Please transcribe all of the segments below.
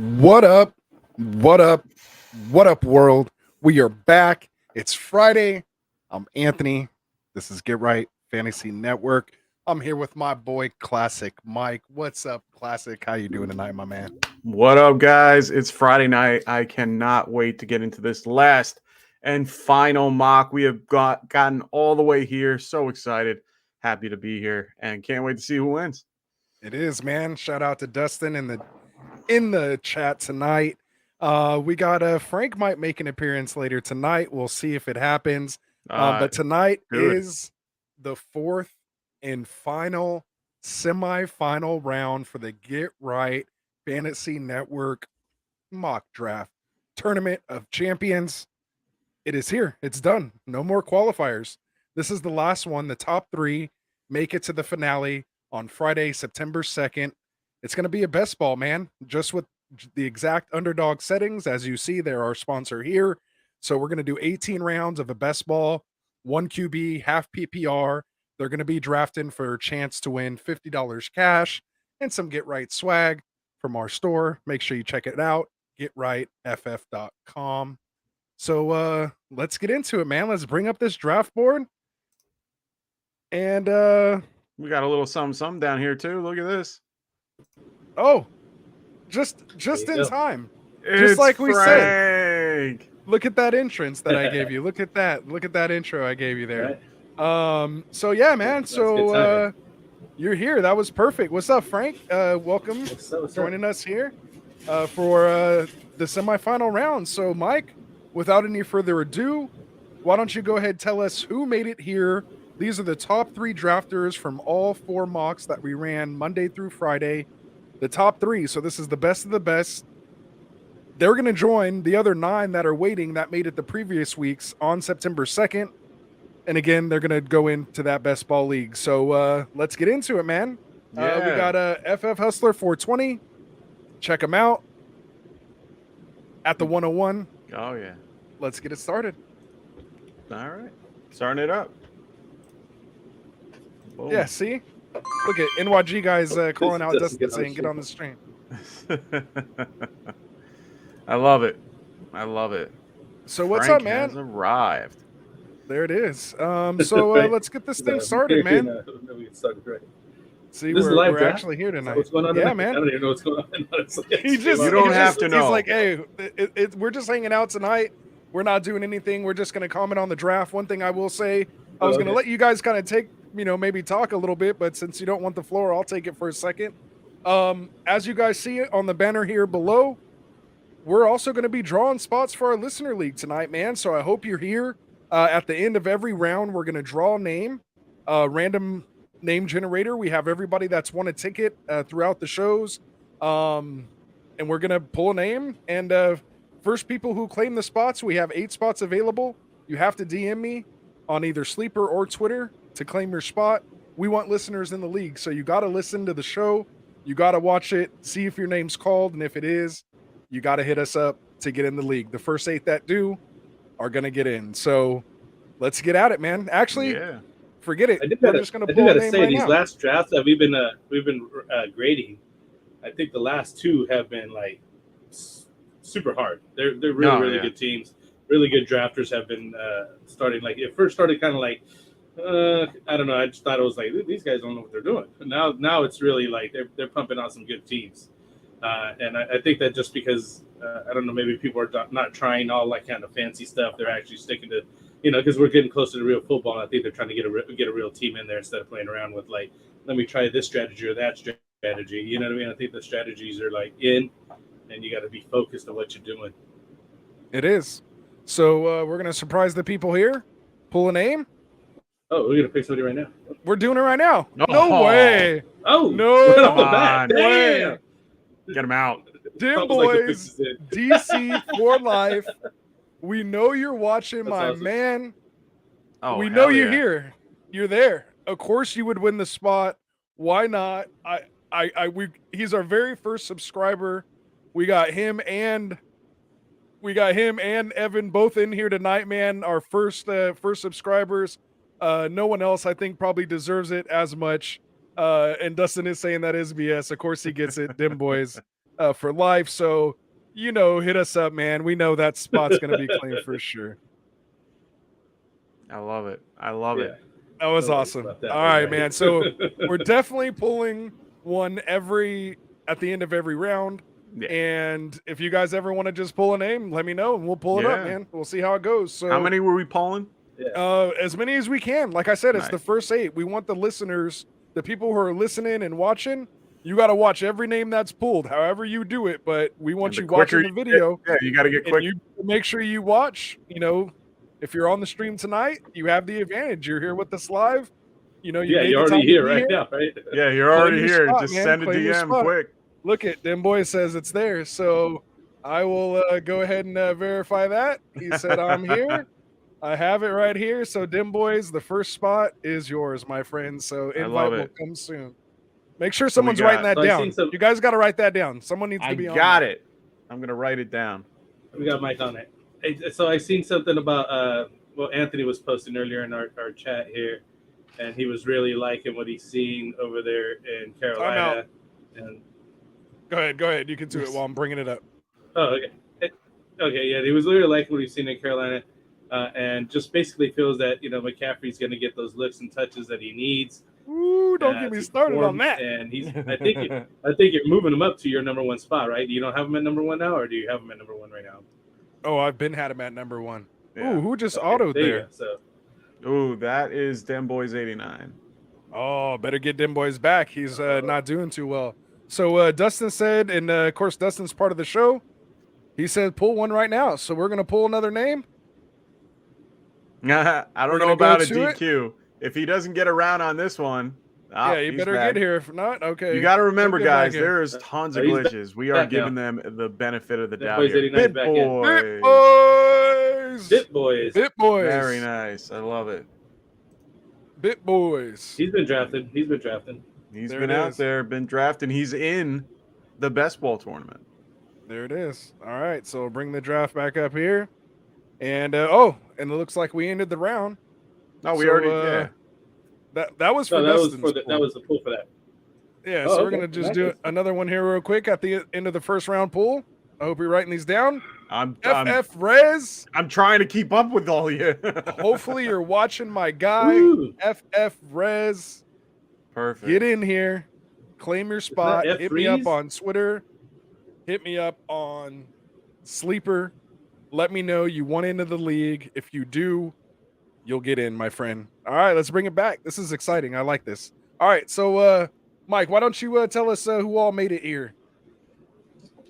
What up? What up? What up, world? We are back. It's Friday. I'm Anthony. This is Get Right Fantasy Network. I'm here with my boy Classic Mike. What's up, Classic? How you doing tonight, my man? What up, guys? It's Friday night. I cannot wait to get into this last and final mock. We have gotten all the way here. So excited. Happy to be here and can't wait to see who wins. It is, man. Shout out to Dustin in the chat tonight. We got Frank might make an appearance later tonight. We'll see if it happens. But tonight is the fourth and final semifinal round for the Get Right Fantasy Network mock draft tournament of champions. It is here. It's done. No more qualifiers. This is the last one. The top three make it to the finale on Friday, September 2nd. It's going to be a best ball, man, just with the exact underdog settings. As you see, they're our sponsor here. So we're going to do 18 rounds of a best ball, one QB, half PPR. They're going to be drafting for a chance to win $50 cash and some Get Right swag from our store. Make sure you check it out, getrightff.com. So let's get into it, man. Let's bring up this draft board. And we got a little something down here too. Look at this. Oh, just in time. It's just like we Frank. said. Look at that entrance that I gave you. Look at that. Look at that intro I gave you there. Right. So yeah, man. So you're here. That was perfect. What's up, Frank? Welcome joining us here for the semifinal round. So Mike, without any further ado, why don't you go ahead and tell us who made it here? These are the top three drafters from all four mocks that we ran Monday through Friday. The top three. So this is the best of the best. They're going to join the other 9 that are waiting that made it the previous weeks on September 2nd. And again, they're going to go into that best ball league. So let's get into it, man. Yeah. We got FF Hustler 420. Check them out at the 101. Oh, yeah. Let's get it started. All right. Starting it up. Boom. Yeah, see? Look at NYG guys calling out Dustin saying, get on the stream. I love it. I love it. So what's Frank up, man? Has arrived. There it is. So let's get this thing started, man. See, we're actually here tonight. What's going on? Yeah, tonight? man. I don't even know what's going on. You don't have to know. He's like, hey, we're just hanging out tonight. We're not doing anything. We're just going to comment on the draft. One thing I will say, I was going to let you guys kind of take, maybe talk a little bit, but since you don't want the floor, I'll take it for a second. As you guys see it on the banner here below, we're also going to be drawing spots for our listener league tonight, man. So I hope you're here. At the end of every round, we're going to draw a name, random name generator. We have everybody that's won a ticket throughout the shows. And we're going to pull a name. And first people who claim the spots, we have 8 spots available. You have to DM me on either Sleeper or Twitter to claim your spot. We want listeners in the league. So you got to listen to the show. You got to watch it, see if your name's called. And if it is, you got to hit us up to get in the league. The first 8 that do are going to get in. So let's get at it, man. Actually, forget it. We're just going to pull a name say, right these now. Last drafts that we've been grading, I think the last 2 have been like super hard. They're really good teams. Really good drafters have been starting. Like it first started kind of like, I don't know. I just thought it was like, these guys don't know what they're doing. But now it's really like they're pumping out some good teams. And I think that just because, I don't know, maybe people are not trying all that kind of fancy stuff. They're actually sticking to, because we're getting closer to real football. And I think they're trying to get a real team in there instead of playing around with like, let me try this strategy or that strategy. You know what I mean? I think the strategies are like in, and you got to be focused on what you're doing. It is. So we're going to surprise the people here. Pull a name. Oh, we're going to pick somebody right now. We're doing it right now. No way. Oh, no way. Get them out. Dim Boys, DC for life. We know you're watching, my awesome. Man. Oh, we know you're here. You're there. Of course you would win the spot. Why not? He's our very first subscriber. We got him and Evan both in here tonight, man. Our first subscribers. No one else, I think, probably deserves it as much. And Dustin is saying that is BS. Of course he gets it. Dim Boys. for life. So, hit us up, man. We know that spot's going to be claimed for sure. I love it. I love it. That was awesome. All right, man. So we're definitely pulling one at the end of every round. Yeah. And if you guys ever want to just pull a name, let me know and we'll pull it up, man. We'll see how it goes. So how many were we pulling? As many as we can. Like I said, it's the first 8. We want the listeners, the people who are listening and watching, you got to watch every name that's pulled, however you do it. But we want you watching the video. You got to get quick. You make sure you watch, if you're on the stream tonight, you have the advantage. You're here with us live. You're already here right now, right? Yeah, you're already here. Just send a DM quick. Look at them boy says it's there. So I will go ahead and verify that. He said I'm here. I have it right here. So Dim Boys, the first spot is yours, my friend. So invite will come soon. Make sure someone's writing that down. You guys got to write that down. Someone needs to be on. I got it. I'm going to write it down. We got Mike on it. So I seen something about Anthony was posting earlier in our chat here, and he was really liking what he's seen over there in Carolina. And go ahead. You can do it while I'm bringing it up. Oh, okay. Yeah, he was really liking what he's seen in Carolina, and just basically feels that McCaffrey's going to get those looks and touches that he needs. Ooh, don't get me started on that. And I think you're moving him up to your number 1 spot, right? You don't have him at number 1 now, or do you have him at number 1 right now? Oh, I've been had him at number 1. Yeah. Ooh, who just autoed there? Ooh, that is Dem Boys 89. Oh, better get Dem Boys back. He's not doing too well. So Dustin said, and of course Dustin's part of the show. He said pull one right now. So we're gonna pull another name. I don't know about a DQ. If he doesn't get around on this one, you better get here. If not, okay. You got to remember, guys, there is tons of glitches. We are giving them the benefit of the doubt here. Bit Boys. Very nice. I love it. Bit Boys. He's been drafted. He's been out there, been drafted. He's in the best ball tournament. There it is. All right, so we'll bring the draft back up here. And, and it looks like we ended the round. No, we already That was for Dustin's that was the pool for that. Yeah, so we're gonna just do another one here real quick at the end of the first round pool. I hope you're writing these down. I'm Rez. I'm trying to keep up with all you. Hopefully you're watching my guy. FF Rez. Perfect. Get in here. Claim your spot. Hit me up on Twitter. Hit me up on Sleeper. Let me know you want into the league. If you do, you'll get in, my friend. All right, let's bring it back. This is exciting. I like this. All right, so Mike, why don't you tell us who all made it here?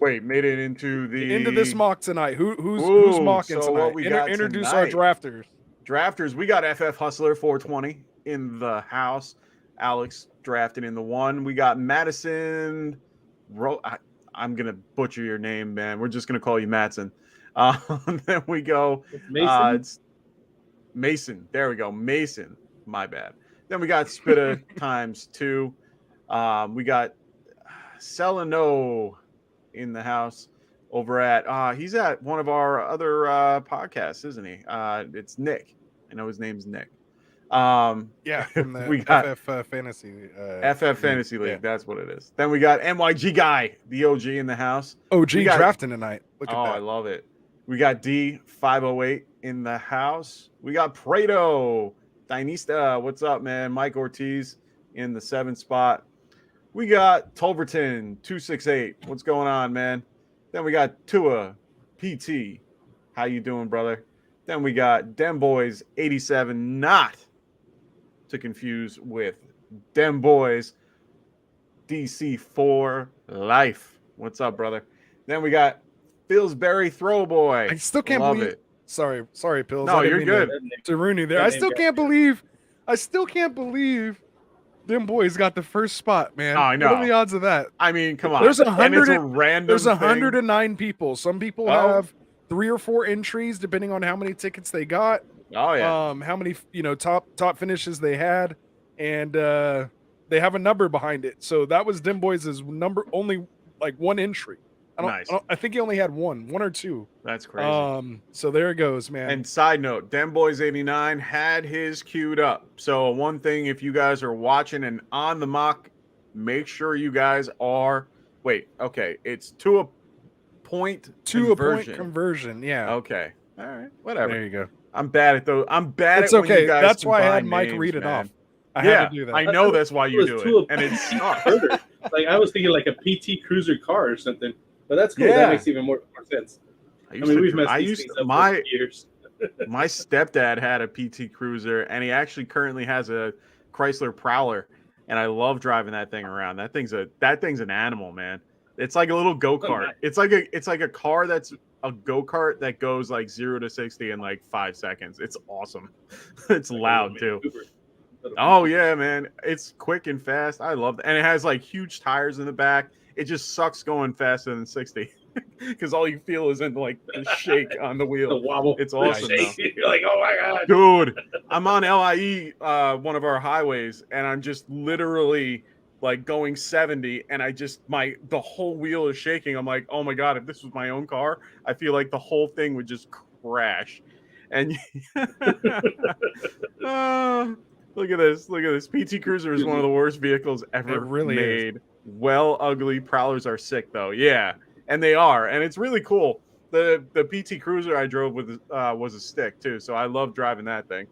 Wait, made it into this mock tonight. Who's mocking tonight? Introduce our drafters. Drafters, we got FF Hustler 420 in the house. Alex drafted in the 1. We got Madison. I'm gonna butcher your name, man. We're just gonna call you Madsen. Then we go. Mason. It's Mason. There we go. Mason. My bad. Then we got Spitta times 2. We got Celano in the house over at he's at one of our other podcasts, isn't he? It's Nick. I know his name's Nick. From the we got FF Fantasy FF Fantasy League. That's what it is. Then we got NYG guy, the OG in the house. OG drafting tonight. Look at that. I love it. We got D508 in the house. We got Prado, Dynasty. What's up, man? Mike Ortiz in the 7th spot. We got Tulverton 268. What's going on, man? Then we got Tua PT. How you doing, brother? Then we got Dem Boys 87, not to confuse with Dem Boys DC4 Life. What's up, brother? Then we got Pillsbury Throwboy. I still can't believe it. Sorry, Pills. No, you're good. To ruin you there. I still can't believe them boys got the first spot, man. Oh, I know. What are the odds of that? I mean, come on. There's 109 people. Some people have 3 or 4 entries depending on how many tickets they got. Oh yeah. How many top finishes they had, and they have a number behind it. So that was Dim Boys' number, only like 1 entry. I think he only had 1 or 2. That's crazy. So there it goes, man. And side note, Dem Boys 89 had his queued up. So one thing, if you guys are watching and on the mock, make sure you guys are Wait, okay, it's to a point To a conversion. point conversion, yeah. Okay, all right, whatever. There you go. I'm bad at those. I'm bad It's at when you okay. guys That's why I had combine Mike names, read it man. off. I Yeah, had to do that. I know that's why you do it, and it sucks. Like I was thinking like a PT Cruiser car or something, but that's cool. Yeah. That makes even more sense. I mean, we've messed these things up for years. My stepdad had a PT Cruiser, and he actually currently has a Chrysler Prowler, and I love driving that thing around. That thing's an animal, man. It's like a little go-kart. Nice. It's like a car that's a go-kart that goes like 0 to 60 in like 5 seconds. It's awesome. It's like loud too. Oh yeah, man. It's quick and fast. I love it. And it has like huge tires in the back. It just sucks going faster than 60 because all you feel is in like the shake on the wheel. The wobble. It's awesome. You're like, oh my god, dude. I'm on LIE, one of our highways, and I'm just literally like going 70, and the whole wheel is shaking. I'm like, oh my god, if this was my own car, I feel like the whole thing would just crash. And look at this. PT Cruiser is one of the worst vehicles ever made. Well, ugly. Prowlers are sick though. Yeah, and they are, and it's really cool. The PT Cruiser I drove with was a stick too, so I love driving that thing.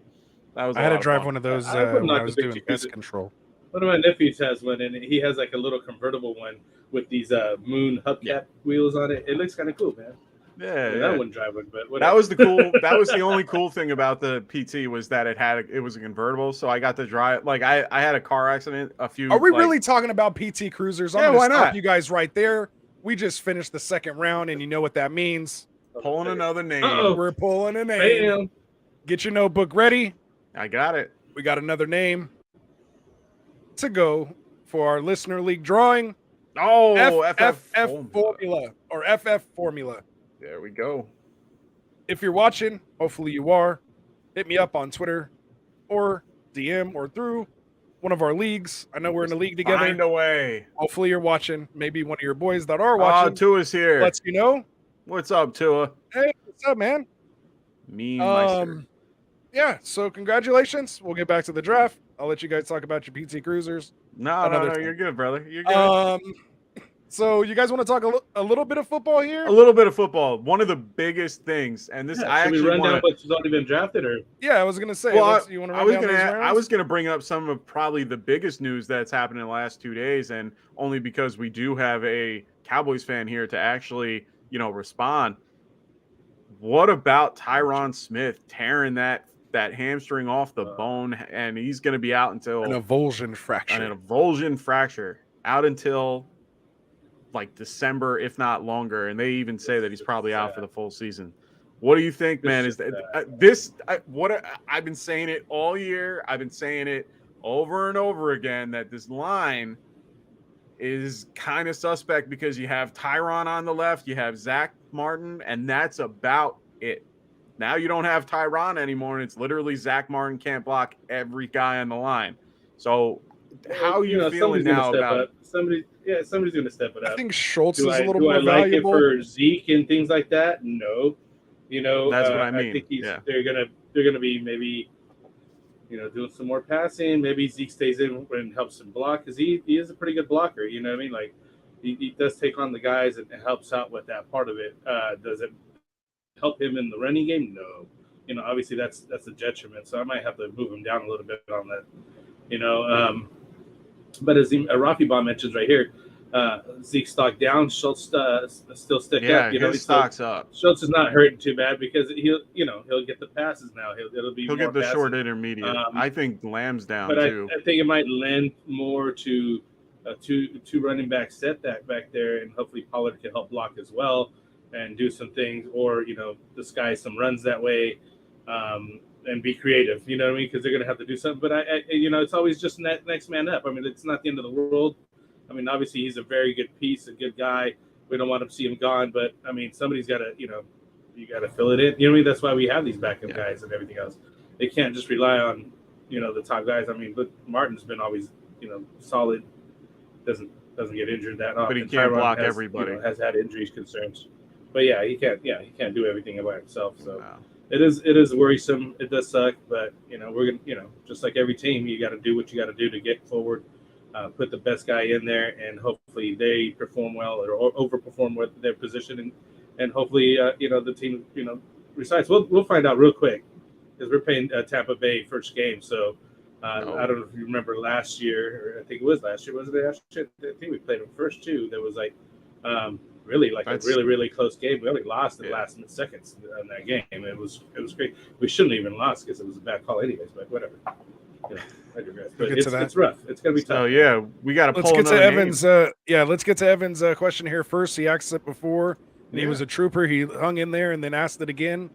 That was I had to drive one of those when I was doing pest control. One of my nephews has one, and he has like a little convertible one with these moon hubcap wheels on it. It looks kind of cool, man. Yeah, I wouldn't drive one, but whatever. That was the only cool thing about the PT was that it was a convertible, so I got to drive. Like I had a car accident a few. Are we really talking about PT Cruisers? I'm gonna stop you guys right there. We just finished the second round, and you know what that means. Pulling another name. We're pulling a name. Bam. Get your notebook ready. I got it. We got another name to go for our listener league drawing. Oh, FF formula or FF formula. There we go. If you're watching, hopefully you are, hit me up on Twitter or DM or through one of our leagues. I know we're in a league together. Find a way. Hopefully you're watching. Maybe one of your boys that are watching. Tua's here. Lets you know. What's up, Tua? Hey, what's up, man? Yeah, so congratulations. We'll get back to the draft. I'll let you guys talk about your PT Cruisers. No, you're good, brother. You're good. So you guys want to talk a little bit of football here? A little bit of football. One of the biggest things, and this I actually run down what's already been drafted, or I was gonna say. Well, you want to run down I was gonna bring up some of probably the biggest news that's happened in the last 2 days, and only because we do have a Cowboys fan here to actually respond. What about Tyron Smith tearing that hamstring off the bone, and he's going to be out until an avulsion fracture. An avulsion fracture out until like December, if not longer. And they even say that he's probably out for the full season. What do you think, man? Is that I've been saying it all year. I've been saying it over and over again that this line is kind of suspect because you have Tyron on the left, you have Zach Martin, and that's about it. Now you don't have Tyron anymore, and it's literally Zach Martin can't block every guy on the line. So how are you feeling now about somebody's going to step it up? I think Schultz is a little more valuable. Like it for Zeke and things like that? No. That's what I mean. I think they're gonna be maybe doing some more passing. Maybe Zeke stays in and helps him block because he is a pretty good blocker. You know what I mean? Like he does take on the guys and helps out with that part of it. Does it help him in the running game? No. Obviously that's a detriment. So I might have to move him down a little bit on that. But as Rafi Bomb mentions right here, Zeke stock down, Schultz still stick up. His stock's up. Schultz is not hurting too bad because he'll get the passes now. He'll get the short intermediate. I think Lamb's down too. I think it might lend more to a two running back set back there, and hopefully Pollard can help block as well and do some things, or disguise some runs that way, and be creative. You know what I mean? Because they're gonna have to do something. But it's always just next man up. I mean, it's not the end of the world. I mean, obviously he's a very good piece, a good guy. We don't want to see him gone, but I mean, somebody's got to, you got to fill it in. You know what I mean? That's why we have these backup guys and everything else. They can't just rely on, the top guys. I mean, but Martin's been always, solid. Doesn't get injured that often. But he can't block everybody. Has had injuries concerns, but he can't do everything by himself. So it is worrisome. It does suck, but we're gonna, just like every team, you got to do what you got to do to get forward. put the best guy in there, and hopefully they perform well or overperform with their position, and hopefully the team resides. We'll find out real quick because we're playing Tampa Bay first game. So I don't know if you remember last year, or I think it was last year. Was it last year? I think we played them first two. There was like really like a really close game. We only lost in the last seconds in that game. It was great. We shouldn't have even lost because it was a bad call anyways. But whatever. I digress. But it's rough. It's gonna be tough. So yeah, we got to pull. Let's get to Evan's. Let's get to Evan's question here first. He asked it before, and he was a trooper. He hung in there and then asked it again.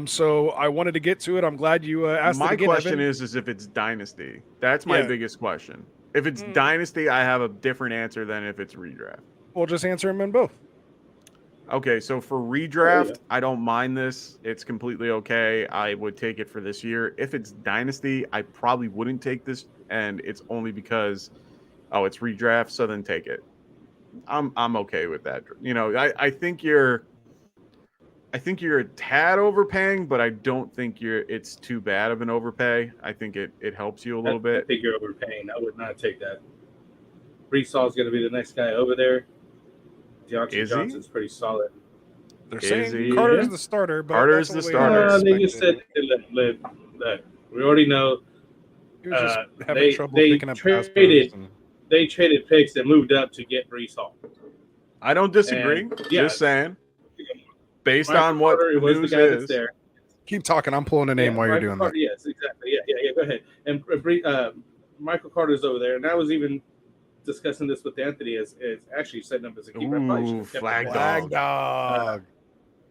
So I wanted to get to it. I'm glad you asked it again. My question Evan. is if it's Dynasty. That's my biggest question. If it's Dynasty, I have a different answer than if it's redraft. We'll just answer them in both. Okay, so for redraft, I don't mind this. It's completely okay. I would take it for this year. If it's Dynasty, I probably wouldn't take this, and it's only because, it's redraft, so then take it. I'm okay with that. I think you're a tad overpaying, but I don't think it's too bad of an overpay. I think it helps you a little bit. I think you're overpaying. I would not take that. Brees Hall is going to be the next guy over there. Deontay Johnson's pretty solid. They're saying Carter's the starter, but Carter's the starter. They just said, look, we already know. He was just having trouble picking up pass. They traded picks and moved up to get Brees Hall. I don't disagree. Just saying. Based on what the news is. There. Keep talking. I'm pulling a name while you're doing Carter, that. Yes, exactly. Yeah. Go ahead. And Michael Carter's over there, and I was even discussing this with Anthony as actually setting up as a keeper. Flag dog.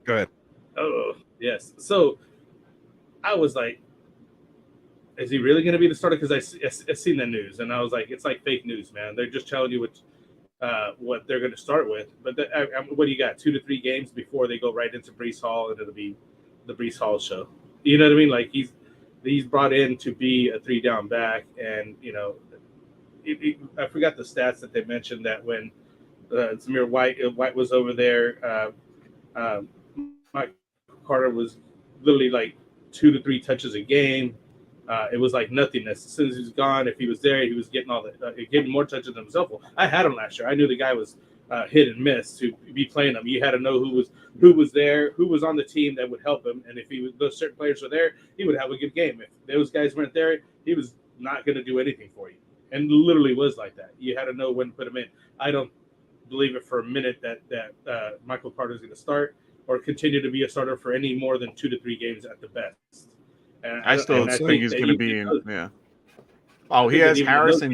Go ahead. Oh, yes. So I was like, is he really going to be the starter? Because I seen the news, and I was like, it's like fake news, man. They're just telling you what they're going to start with. But what do you got? 2 to 3 games before they go right into Brees Hall, and it'll be the Brees Hall show. You know what I mean? Like he's brought in to be a 3-down back, and I forgot the stats that they mentioned that when Zamir White was over there, Mike Carter was literally like 2 to 3 touches a game. It was like nothingness. As soon as he was gone, if he was there, he was getting getting more touches than himself. I had him last year. I knew the guy was hit and miss to be playing him. You had to know who was there, who was on the team that would help him, and if those certain players were there, he would have a good game. If those guys weren't there, he was not going to do anything for you. And literally was like that. You had to know when to put him in. I don't believe it for a minute that Michael Carter is going to start or continue to be a starter for any more than 2 to 3 games at the best. And I think he's going to be in. Yeah. Oh, he has Harrison.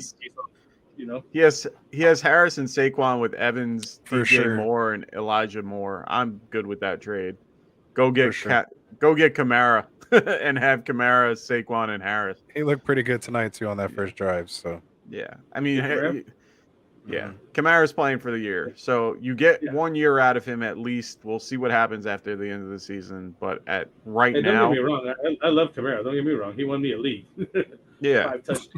He has Harrison Saquon with Evans, DJ Moore, and Elijah Moore. I'm good with that trade. Go get Kamara and have Kamara, Saquon, and Harris. He looked pretty good tonight too on that first drive. So yeah, I mean, Kamara's playing for the year, so you get 1 year out of him at least. We'll see what happens after the end of the season, but now, don't get me wrong. I love Kamara. Don't get me wrong. He won me a league. 5 touchdowns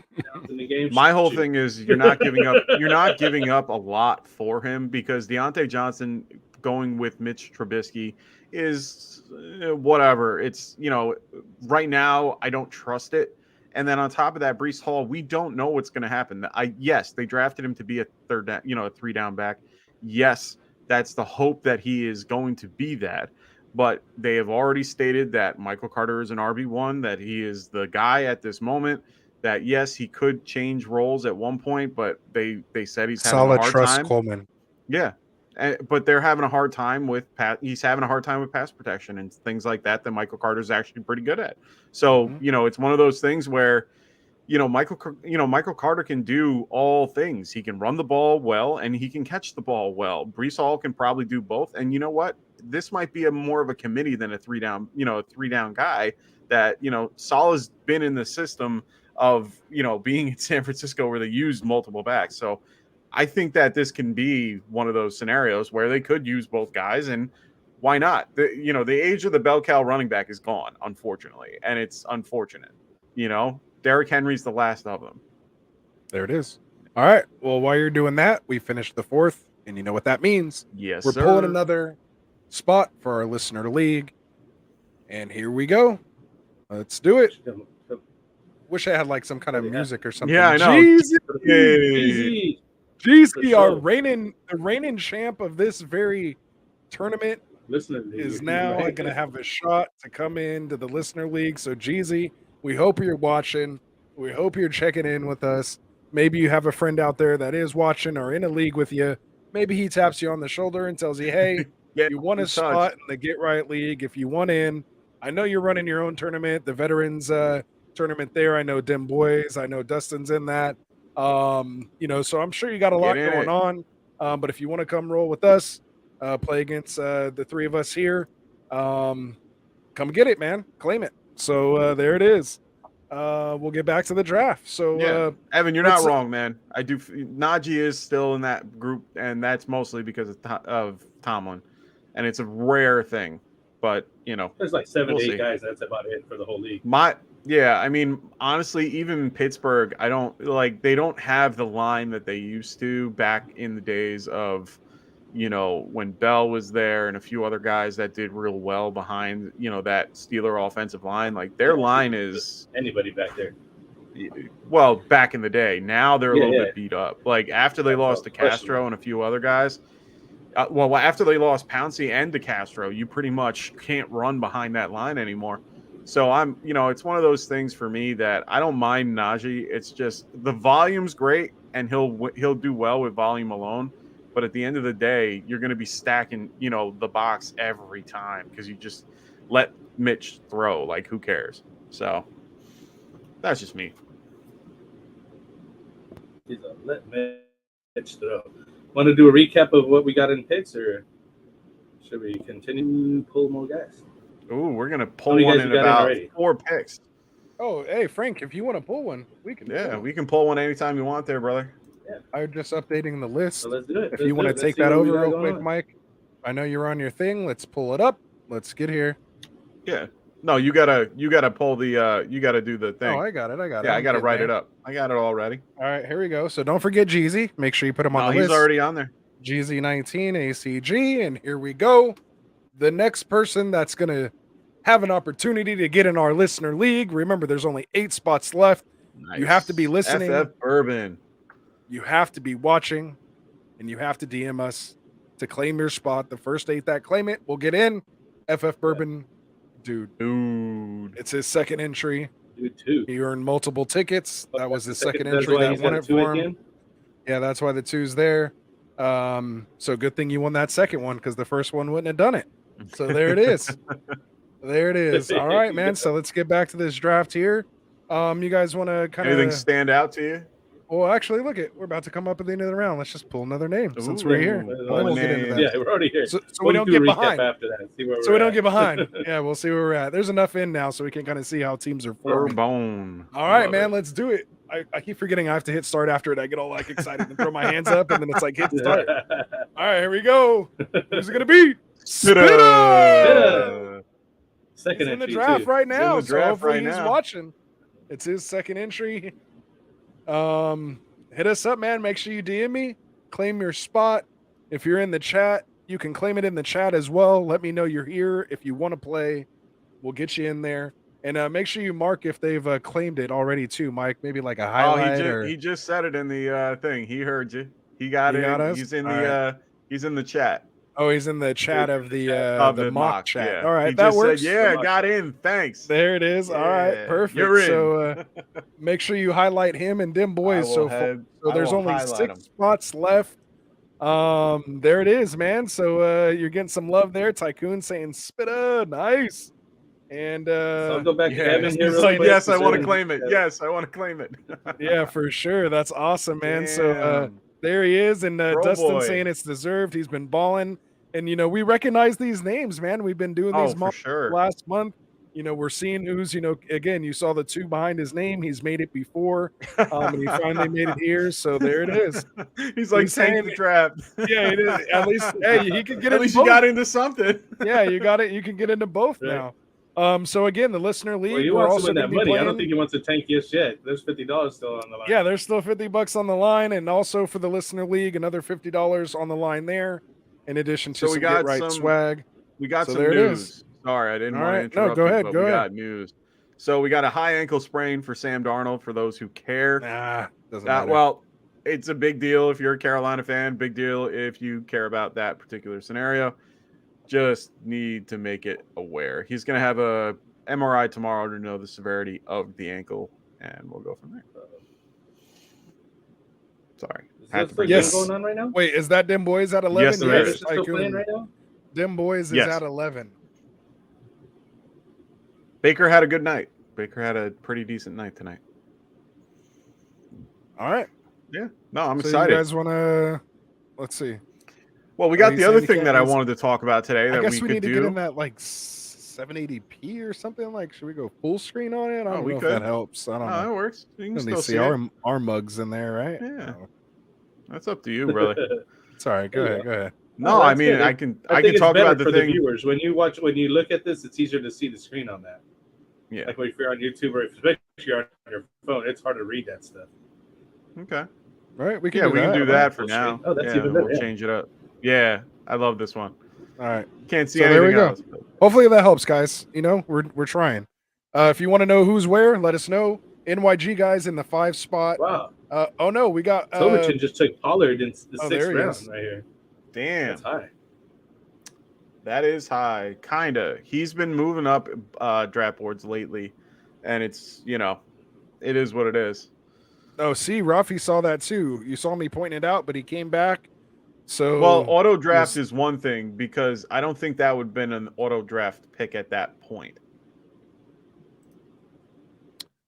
in the game. My whole thing is you're not giving up. You're not giving up a lot for him because Deontay Johnson going with Mitch Trubisky is whatever. It's right now I don't trust it. And then on top of that, Brees Hall, we don't know what's going to happen. Yes, they drafted him to be a 3-down back. Yes, that's the hope that he is going to be that. But they have already stated that Michael Carter is an RB1, that he is the guy at this moment. That yes, he could change roles at one point, but they said he's having a hard time. Coleman. Yeah, but they're having a hard time with he's having a hard time with pass protection and things like that Michael Carter's actually pretty good at. So, it's one of those things where, Michael Carter can do all things. He can run the ball well and he can catch the ball well. Brees Hall can probably do both. And you know what? This might be more of a committee than a 3-down guy that, Salah's been in the system of, being in San Francisco where they used multiple backs. So I think that this can be one of those scenarios where they could use both guys, and why not? The age of the bell cow running back is gone, unfortunately, and it's unfortunate. Derrick Henry's the last of them. There it is. All right. Well, while you're doing that, we finished the 4th, and you know what that means. Yes, we're pulling another spot for our listener league, and here we go. Let's do it. Wish I had like some kind of music or something. Yeah, I know. Jeezy, Easy. Jeezy, sure. the reigning champ of this very tournament, Listener is league, now right? going to have a shot to come into the listener league. So, Jeezy, we hope you're watching. We hope you're checking in with us. Maybe you have a friend out there that is watching or in a league with you. Maybe he taps you on the shoulder and tells you, hey, Get you want in a touch. spot in the Get Right League. If you want in, I know you're running your own tournament, the veterans tournament there. I know Dim Boys. I know Dustin's in that. So I'm sure you got a lot Get in going it. on. But if you want to come roll with us, play against the three of us here, come get it, man. Claim it. So there it is. We'll get back to the draft. So Yeah, Evan, you're not wrong, man. I do. Najee is still in that group, and that's mostly because of Tomlin, and it's a rare thing. But there's like 7 we'll 8 see. guys. That's about it for the whole league. I mean, honestly, even Pittsburgh, they don't have the line that they used to back in the days of, when Bell was there and a few other guys that did real well behind, that Steeler offensive line. Like their line is anybody back there. Well, back in the day. Now they're a little bit beat up. Like after they lost to Castro and a few other guys. After they lost Pouncey and DeCastro, you pretty much can't run behind that line anymore. So it's one of those things for me that I don't mind Najee. It's just the volume's great and he'll do well with volume alone. But at the end of the day, you're going to be stacking, the box every time because you just let Mitch throw. Like, who cares? So that's just me. He's a let Mitch throw. Want to do a recap of what we got in picks, or should we continue to pull more guys? Ooh, we're going to pull one in about 4 picks. Oh, hey, Frank, if you want to pull one, we can. Yeah, we can pull one anytime you want there, brother. Yeah. I'm just updating the list. So let's do it. If you want to take that over real quick, Mike. I know you're on your thing. Let's pull it up. Let's get here. Yeah. No, you gotta pull the you gotta do the thing. Oh, I got it. Yeah, I gotta write it up. I got it already. All right, here we go. So don't forget Jeezy. Make sure you put him on the list. He's already on there. Jeezy 19 ACG, and here we go. The next person that's gonna have an opportunity to get in our listener league. Remember, there's only 8 spots left. Nice. You have to be listening. FF Bourbon. You have to be watching, and you have to DM us to claim your spot. The first 8 that claim it will get in. FF Bourbon, dude. It's his second entry. Dude, too. He earned multiple tickets. That was his second entry that won it for him. Yeah, that's why the 2's there. So good thing you won that second one because the first one wouldn't have done it. So there it is. There it is. All right, man. So let's get back to this draft here. You guys want to kind of anything stand out to you? Well, actually, look it. We're about to come up at the end of the round. Let's just pull another name since we're here. We'll get into that. Yeah, we're already here. So we don't get behind. After that. See where so we don't get behind. Yeah, we'll see where we're at. There's enough in now, so we can kind of see how teams are forming. All right, man. Let's do it. I keep forgetting I have to hit start after it. I get all like excited and throw my hands up, and then it's like hit start. All right, here we go. Who's it gonna be? Spitta. Second he's in the draft right now. So hopefully he's watching. It's his second entry. Hit us up, man. Make sure you DM me. Claim your spot. If you're in the chat, you can claim it in the chat as well. Let me know you're here. If you want to play, we'll get you in there. And make sure you mark if they've claimed it already too, Mike. Maybe like a highlight. He just said it in the thing. He heard you. He got it. He's in the he's in the chat. Oh, he's in the chat of the mock chat. Yeah. All right, he that just works. Said, got in. Thanks. There it is. All right, perfect. You're in. So make sure you highlight him and Dim Boys. So there's only 6 spots left. There it is, man. So you're getting some love there. Tycoon saying Spitta, nice. And so I'll go back to Evan here. Like, yes, I want to claim it. Yes, I want to claim it. Yeah, for sure. That's awesome, man. Damn. So there he is, and Dustin saying it's deserved. He's been balling, and we recognize these names, man. We've been doing these last month. We're seeing who's, again, you saw the 2 behind his name. He's made it before, and he finally made it here. So there it is. He's like saying the draft. Yeah, it is. At least, hey, he can get. At least you got into something. Yeah, you got it. You can get into both now. So again, the listener league. Well, he wants to win that money. I don't think he wants to tank your shit. There's $50 still on the line. Yeah, there's still $50 on the line, and also for the listener league, another $50 on the line there. In addition to some Get Right swag. We got some news. Sorry, I didn't want to interrupt. No, go ahead. We got news. So we got a high ankle sprain for Sam Darnold for those who care. Nah, doesn't matter. Well, it's a big deal if you're a Carolina fan. Big deal if you care about that particular scenario. Just need to make it aware. He's going to have a MRI tomorrow to know the severity of the ankle, and we'll go from there. Sorry. Is that still Yes. going on right now? Wait, is that Dim Boys at 11? Yes, it Raiders is. are still playing right now? Dim Boys is Yes. at 11. Baker had a good night. Baker had a pretty decent night tonight. All right. Yeah. No, I'm So excited. you guys want to, let's see. Well, we got he's the saying other he thing can't that I use- wanted to talk about today I that guess we we could need to do. get in that like 780p or something. Like, should we go full screen on it? I don't we know could. if that helps. I don't No, know. that works. You can Let me still see see it. our mugs in there, right? Yeah. Oh, That's up to you, brother. it's all right. Go There you ahead. Go ahead. No, that's I mean good. I can I think it's talk better about the for thing. the viewers when you look at this. It's easier to see the screen on that. Yeah. Like if you're on YouTube or especially if you're on your phone, it's hard to read that stuff. Okay. Right. We can Yeah, do we that. can do All right. that for Full now. screen. Oh, that's yeah, even better, we'll yeah. change it up. Yeah, I love this one. All right. Can't see So there we anything go. else. but- Hopefully that helps, guys. You know, we're trying. If you want to know who's where, let us know. NYG guys in the 5 spot. Wow. Oh no, we got Silverton just took Pollard in the oh, 6th there he round is. right here. Damn, That's high. that is high. Kinda. He's been moving up draft boards lately, and it's it is what it is. Oh, see, Ruffy saw that too. You saw me pointing it out, but he came back. So Well, auto draft yes. is one thing because I don't think that would have been an auto draft pick at that point.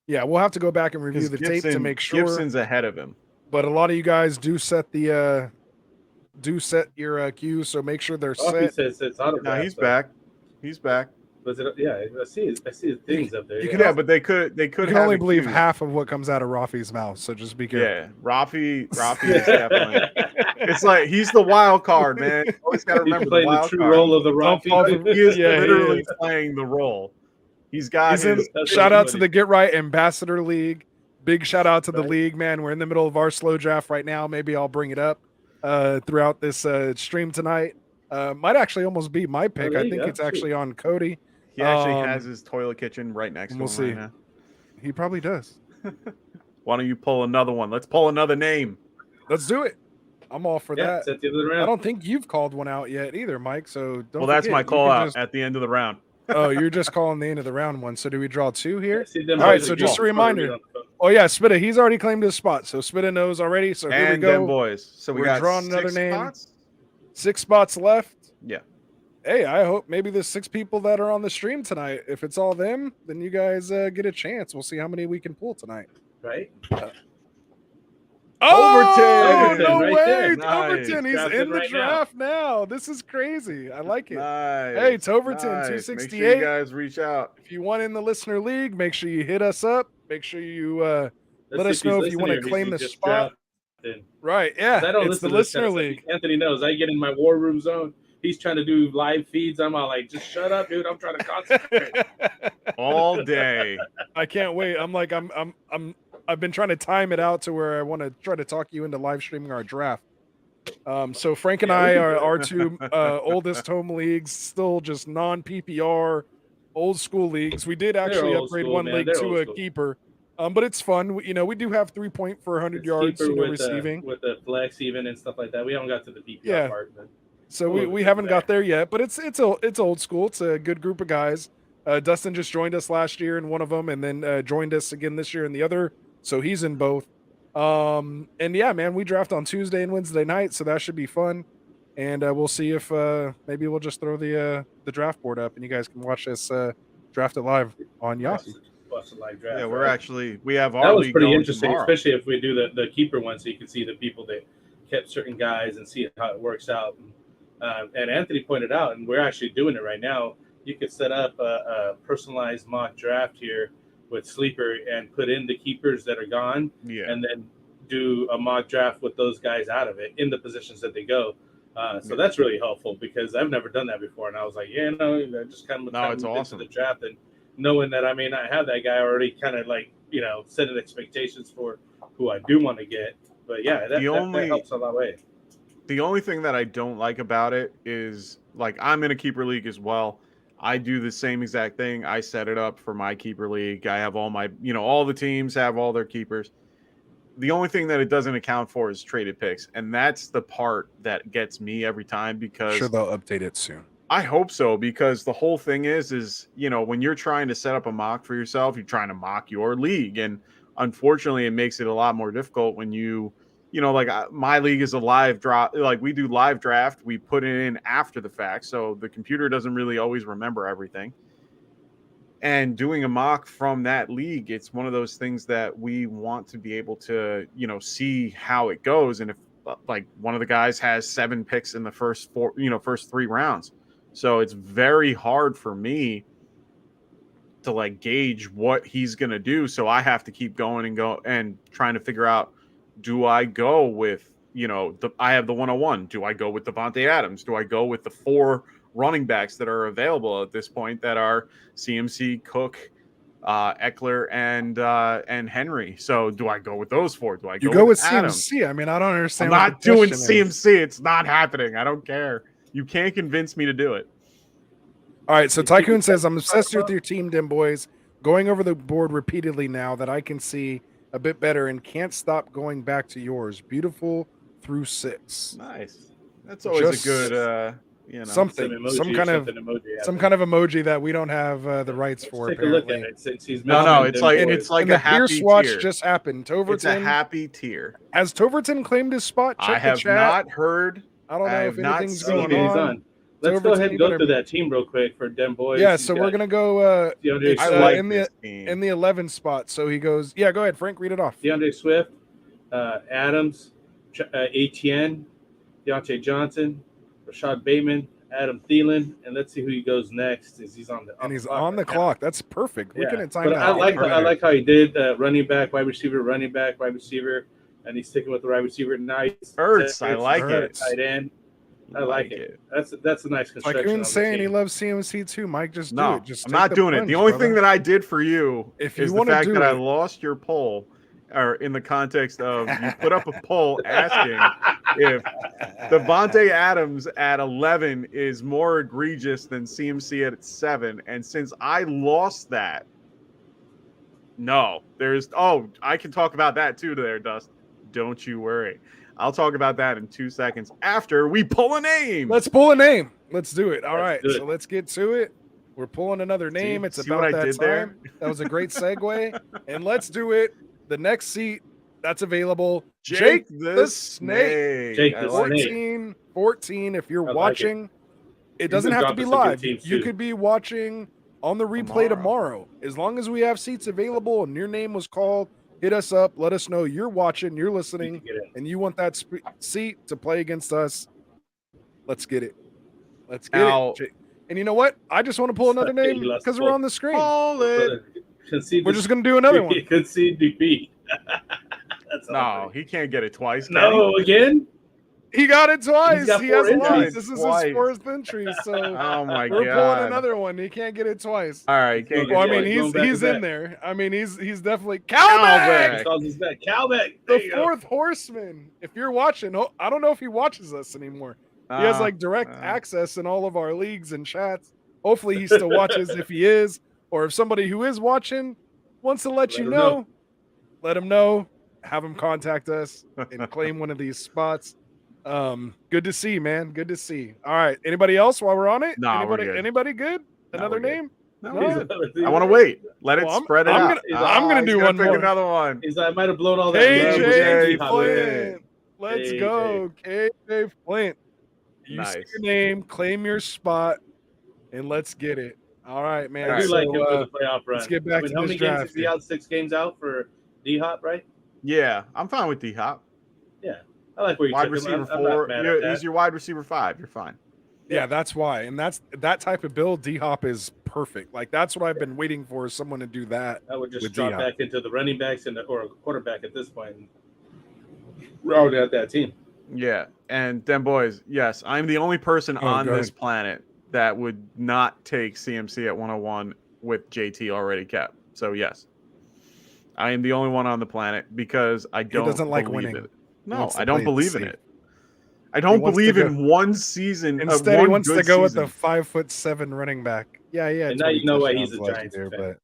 yeah, we'll have to go back and review Because the tape to make sure. Gibson's ahead of him. But a lot of you guys do set your cues, so make sure they're He set. says it's auto. No, he's back. He's back. Was it? Yeah, I see the things up there. you yeah. can Yeah, but they could You can have only a believe cue. half of what comes out of Rafi's mouth, so just be careful. Yeah, Rafi is definitely. It's like he's the wild card, man. You always got to He's remember the playing the wild true card. role of the Don't Rafi. fall for- He is Yeah, he literally is. playing the role. He's got He's in, his. That's shout out to funny. the Get Right Ambassador League. Big shout out to the Right. league, man. We're in the middle of our slow draft right now. Maybe I'll bring it up throughout this stream tonight. Might actually almost be my pick. there I you think go. it's actually on Cody. He actually Um, has his toilet kitchen right next to we'll him see. right now. He probably does. Why don't you pull another one? Let's pull another name. Let's do it. I'm all for Yeah, that. it's at the end of the I round. don't think you've called one out yet either, Mike. So don't. Well, that's forget. my You call can out just- at the end of the round. Oh, you're just calling the end of the round one. So do we draw 2 here? See them All right, boys so are just a good. reminder. Oh yeah, Spitta. He's already claimed his spot. So Spitta knows already. So here we And them go. boys. So we We're got drawing another 6 name. spots? 6 spots left. Yeah. Hey, I hope maybe the 6 people that are on the stream tonight, if it's all them, then you guys get a chance. We'll see how many we can pull tonight. Right? Oh, Overton no right way. there. Nice. Toverton, he's Drafted in the right now. draft now. This is crazy. I like it. Nice. Hey, Toverton, nice. 268. Make sure you guys reach out. If you want in the listener league, make sure you hit us up. Make sure you Let's Let see us know he's if you wanna listening or claim he's the just spot. drafting. right. Yeah, 'Cause I don't it's the listen to this listener kind of league. stuff. Anthony knows. I get in my war room zone. He's trying to do live feeds. I'm all like, just shut up, dude. I'm trying to concentrate. All day. I can't wait. I've been trying to time it out to where I want to try to talk you into live streaming our draft. So Frank and Yeah, I we can are do it. our 2 oldest home leagues, still just non PPR, old school leagues. We did actually old upgrade school, one man. league They're to old a school. keeper. But it's fun. We do have 3 point for 100 yards, Keeper with receiving. with the flex even and stuff like that. We haven't got to the PPR Yeah. part. But So We'll we look haven't at got that. there yet, but it's old school. It's a good group of guys. Dustin just joined us last year in one of them, and then joined us again this year in the other. So he's in both. And yeah, man, we draft on Tuesday and Wednesday night, so that should be fun. And we'll see if maybe we'll just throw the draft board up, and you guys can watch us draft it live on Yahoo. watch the live draft. Yeah, right? we have our That was league pretty going interesting, tomorrow. especially if we do the keeper one, so you can see the people that kept certain guys and see how it works out. And Anthony pointed out, and we're actually doing it right now. You could set up a personalized mock draft here with Sleeper and put in the keepers that are gone, Yeah. and then do a mock draft with those guys out of it in the positions that they go. So that's really helpful because I've never done that before, and I was like, yeah, no, I just kind of it's moved awesome. into the draft and knowing that I may not have that guy already, kind of like setting expectations for who I do want to get. But yeah, that helps a lot way. The only thing that I don't like about it is, like, I'm in a keeper league as well. I do the same exact thing. I set it up for my keeper league. I have all my, all the teams have all their keepers. The only thing that it doesn't account for is traded picks. And that's the part that gets me every time because Sure, they'll update it soon. I hope so, because the whole thing is, when you're trying to set up a mock for yourself, you're trying to mock your league. And unfortunately, it makes it a lot more difficult when my league is a live draft. Like we do live draft, we put it in after the fact. So the computer doesn't really always remember everything. And doing a mock from that league, it's one of those things that we want to be able to, see how it goes. And if like one of the guys has 7 picks in the first 3 rounds. So it's very hard for me to like gauge what he's going to do. So I have to keep going and trying to figure out, do I go with, I have the 101. Do I go with Devontae Adams? Do I go with the 4 running backs that are available at this point that are CMC, Cook, Eckler, and Henry? So do I go with those 4? Do I go with Adams? CMC? I mean, I don't understand. I'm not doing CMC. It's not happening. I don't care. You can't convince me to do it. All right, so Tycoon says, I'm obsessed with your team, Dim Boys. Going over the board repeatedly now that I can see a bit better and can't stop going back to yours. Beautiful through 6. Nice. That's always a good, something, some kind of emoji that we don't have the rights for. Take a look at it since he's it's like a happy Pierce watch tier. just happened. Toverton, it's a happy tier. Has Toverton claimed his spot? Check I have the chat. not heard. I don't know if anything's going on. Let's go ahead and go through that team real quick for Dem Boys. Yeah, so we're gonna go. I like in the 11 spot. So he goes. Yeah, go ahead, Frank. Read it off. DeAndre Swift, Adams, Etienne, Deontay Johnson, Rashad Bateman, Adam Thielen, and let's see who he goes next. He's on the clock. That's perfect. We can time that. I like how he did running back, wide receiver, wide receiver, and he's sticking with the wide receiver. Nice. Hurts. I like it. Tight end. I like it. That's a nice construction. Tycoon's saying he loves CMC too. Mike, just do it. I'm not doing it. The only thing that I did for you is the fact that I lost your poll, or in the context of you put up a poll asking if Devontae Adams at 11 is more egregious than CMC at 7. And since I lost that, no, I can talk about that too there, Dust. Don't you worry. I'll talk about that in 2 seconds after we pull a name. Let's pull a name. Let's do it. All right. So let's get to it. We're pulling another name. It's about that time. That was a great segue. And let's do it. The next seat that's available. Jake the Snake. Jake the 14. If you're watching, it doesn't have to be live. You could be watching on the replay tomorrow. As long as we have seats available and your name was called, hit us up. Let us know you're watching, you're listening, and you want that seat to play against us. Let's get it. Let's get it. And you know what? I just want to pull another name because we're on the screen. We're just going to do another one. Concede defeat. No, he can't get it twice. No, again? He got it twice. He has entries. This is his 4th entry. So oh my we're God. pulling another one. He can't get it twice. All right. Well, I mean, he's in there. I mean, he's definitely Calbeck. Calbeck. The 4th horseman. If you're watching, I don't know if he watches us anymore. He has like direct access in all of our leagues and chats. Hopefully he still watches if he is, or if somebody who is watching wants to let you know, let him know, have him contact us and claim one of these spots. Good to see, man. Good to see. All right. Anybody else while we're on it? No, anybody good? Another name? No. I want to wait. Let it spread it out. I'm gonna do one more. Another one. I might have blown all that. KJ Flint. Let's go, KJ Flint. You see your name, claim your spot, and let's get it. All right, man. I do like him for the playoff run. Let's get back to how this many draft. games is he out? 6 games out for D-Hop, right? Yeah, I'm fine with D-Hop. Yeah. I like where you wide receiver 4. He's your wide receiver 5. You're fine. Yeah, that's why. And that type of build, D-Hop is perfect. Like, that's what I've been waiting for, is someone to do that. I would just drop back into the running backs or a quarterback at this point. We're already at that team. Yeah. And then, boys, yes, I'm the only person on this planet that would not take CMC at 101 with JT already kept. So, yes. I am the only one on the planet because I don't doesn't like believe winning. it. No, I don't believe in it. I don't believe in one season. Instead, he wants to go with the season. 5'7" running back. Yeah, And now you know why he's a Giants year, fan.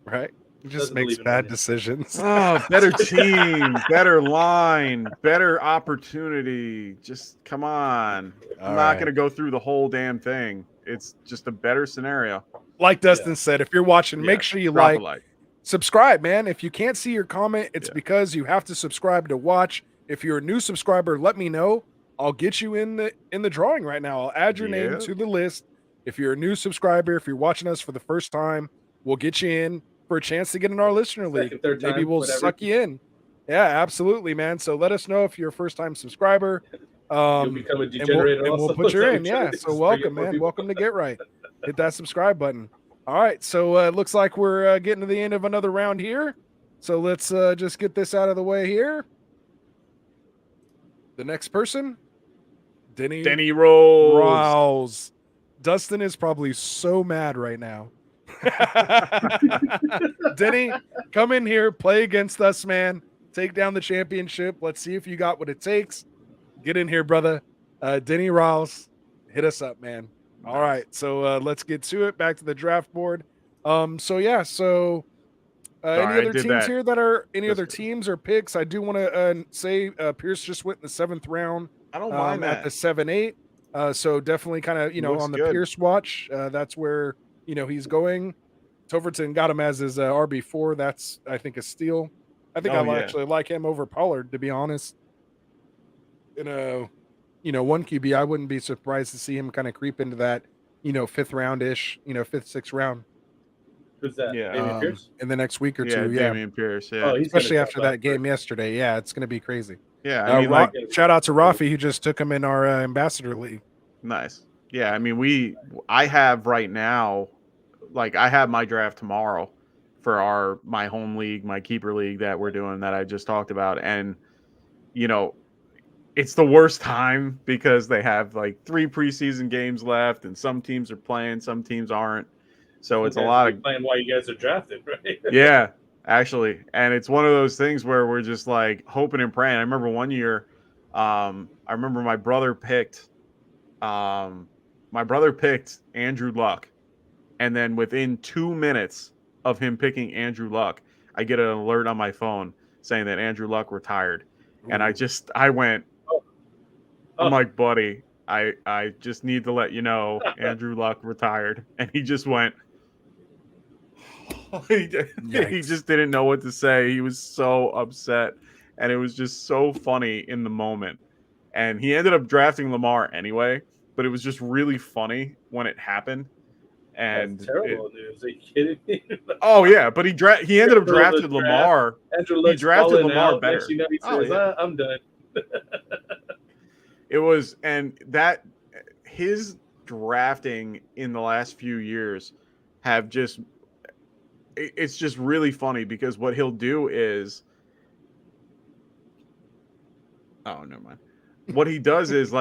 but right, he just Doesn't makes believe in bad winning. decisions. Oh, better team, better line, better opportunity. Just come on. I'm not going to go through the whole damn thing. It's just a better scenario. Like Dustin said, if you're watching, make sure you drop a like, subscribe, man. If you can't see your comment, it's because you have to subscribe to watch. If you're a new subscriber, let me know. I'll get you in the drawing right now. I'll add your name to the list. If you're a new subscriber, if you're watching us for the first time, we'll get you in for a chance to get in our listener league. Maybe we'll suck you in. Yeah, absolutely, man. So let us know if you're a first-time subscriber. You'll become a degenerate, and we'll put you in. Yeah, so welcome, man. Welcome to Get Right. Hit that subscribe button. All right, so it looks like we're getting to the end of another round here. So let's just get this out of the way here. The next person, Denny Rolls. Rouse. Dustin is probably so mad right now. Denny, come in here, play against us, man. Take down the championship. Let's see if you got what it takes. Get in here, brother. Denny Rouse, hit us up, man. All right, so let's get to it. Back to the draft board. Any other teams here that are other teams or picks? I do want to say Pierce just went in the 7th round. I don't mind at the 7-8. So definitely kind of on the Pierce watch. That's where he's going. Toverton got him as his RB4. That's I think a steal. I think I actually like him over Pollard, to be honest. In a one QB, I wouldn't be surprised to see him kind of creep into that 5th round-ish, 5th, 6th round. Who's that? Damian Pierce? In the next week or two. Damian Pierce. Yeah. Oh, especially after that game yesterday. Yeah, it's going to be crazy. Yeah, I mean, shout out to Rafi who just took him in our ambassador league. Nice. Yeah, I mean, I have right now, I have my draft tomorrow for my home league, my keeper league that we're doing that I just talked about, and it's the worst time because they have 3 preseason games left, and some teams are playing, some teams aren't. So it's a lot of playing while you guys are drafted, right? Yeah, actually, and it's one of those things where we're just hoping and praying. I remember one year, I remember my brother picked Andrew Luck, and then within 2 minutes of him picking Andrew Luck, I get an alert on my phone saying that Andrew Luck retired, and I went. I'm like, buddy, I just need to let you know Andrew Luck retired, and he just went. He just didn't know what to say. He was so upset, and it was just so funny in the moment. And he ended up drafting Lamar anyway, but it was just really funny when it happened. And that's terrible news. Are you kidding me? Oh yeah, but he ended up drafting Lamar. Andrew Luck's he drafted Lamar out. better. He says, I'm done. It was, and that his drafting in the last few years have just. It's just really funny because what he'll do is, oh, never mind. What he does is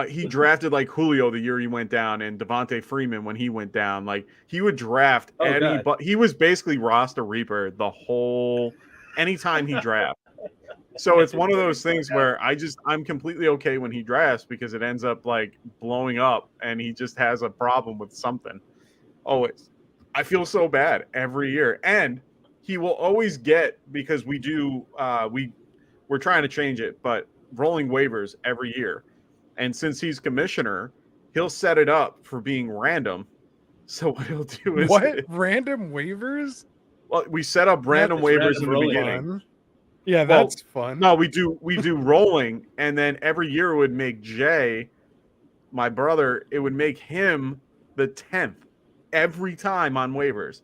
he drafted Julio the year he went down, and Devontae Freeman when he went down. He would draft anybody. He was basically roster reaper anytime he drafted. So it's one of those things where I'm completely okay when he drafts because it ends up blowing up, and he just has a problem with something. Always. I feel so bad every year, and he will always get, because we do we're trying to change it, but rolling waivers every year, and since he's commissioner, he'll set it up for being random. So what he'll do is random waivers. Well, we set up random waivers in the beginning. Yeah, that's fun. No, we do rolling, and then every year it would make Jay, my brother, it would make him the 10th. Every time on waivers.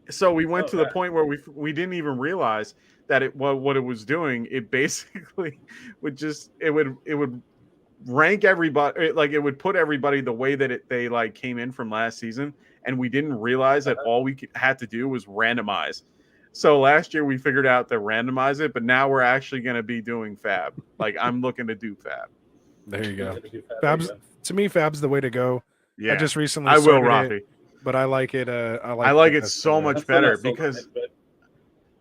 So we went to the point where we didn't even realize that what it was doing. It basically would it would rank everybody, it would put everybody the way that they came in from last season, and we didn't realize that all we had to do was randomize. So last year we figured out to randomize it, but now we're actually going to be doing Fab. I'm looking to do Fab. There you go. Fab's to me, Fab's the way to go. Yeah, I just recently I will, Rafi. But I like it. I like it so much better because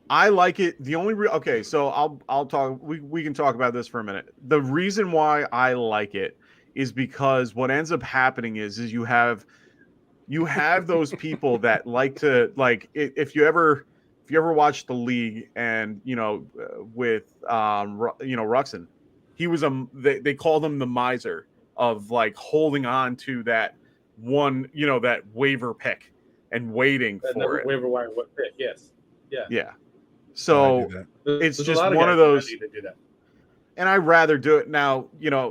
I like it. The only okay, so I'll talk. We can talk about this for a minute. The reason why I like it is because what ends up happening is you have those people that like to if you ever watch the league and with Ruxin, he was they called him the miser of like holding on to that one that waiver pick and waiting for it. Waiver wire pick, yes, yeah. So it's There's just a lot of one guys of those. that need to do that. And I'd rather do it now.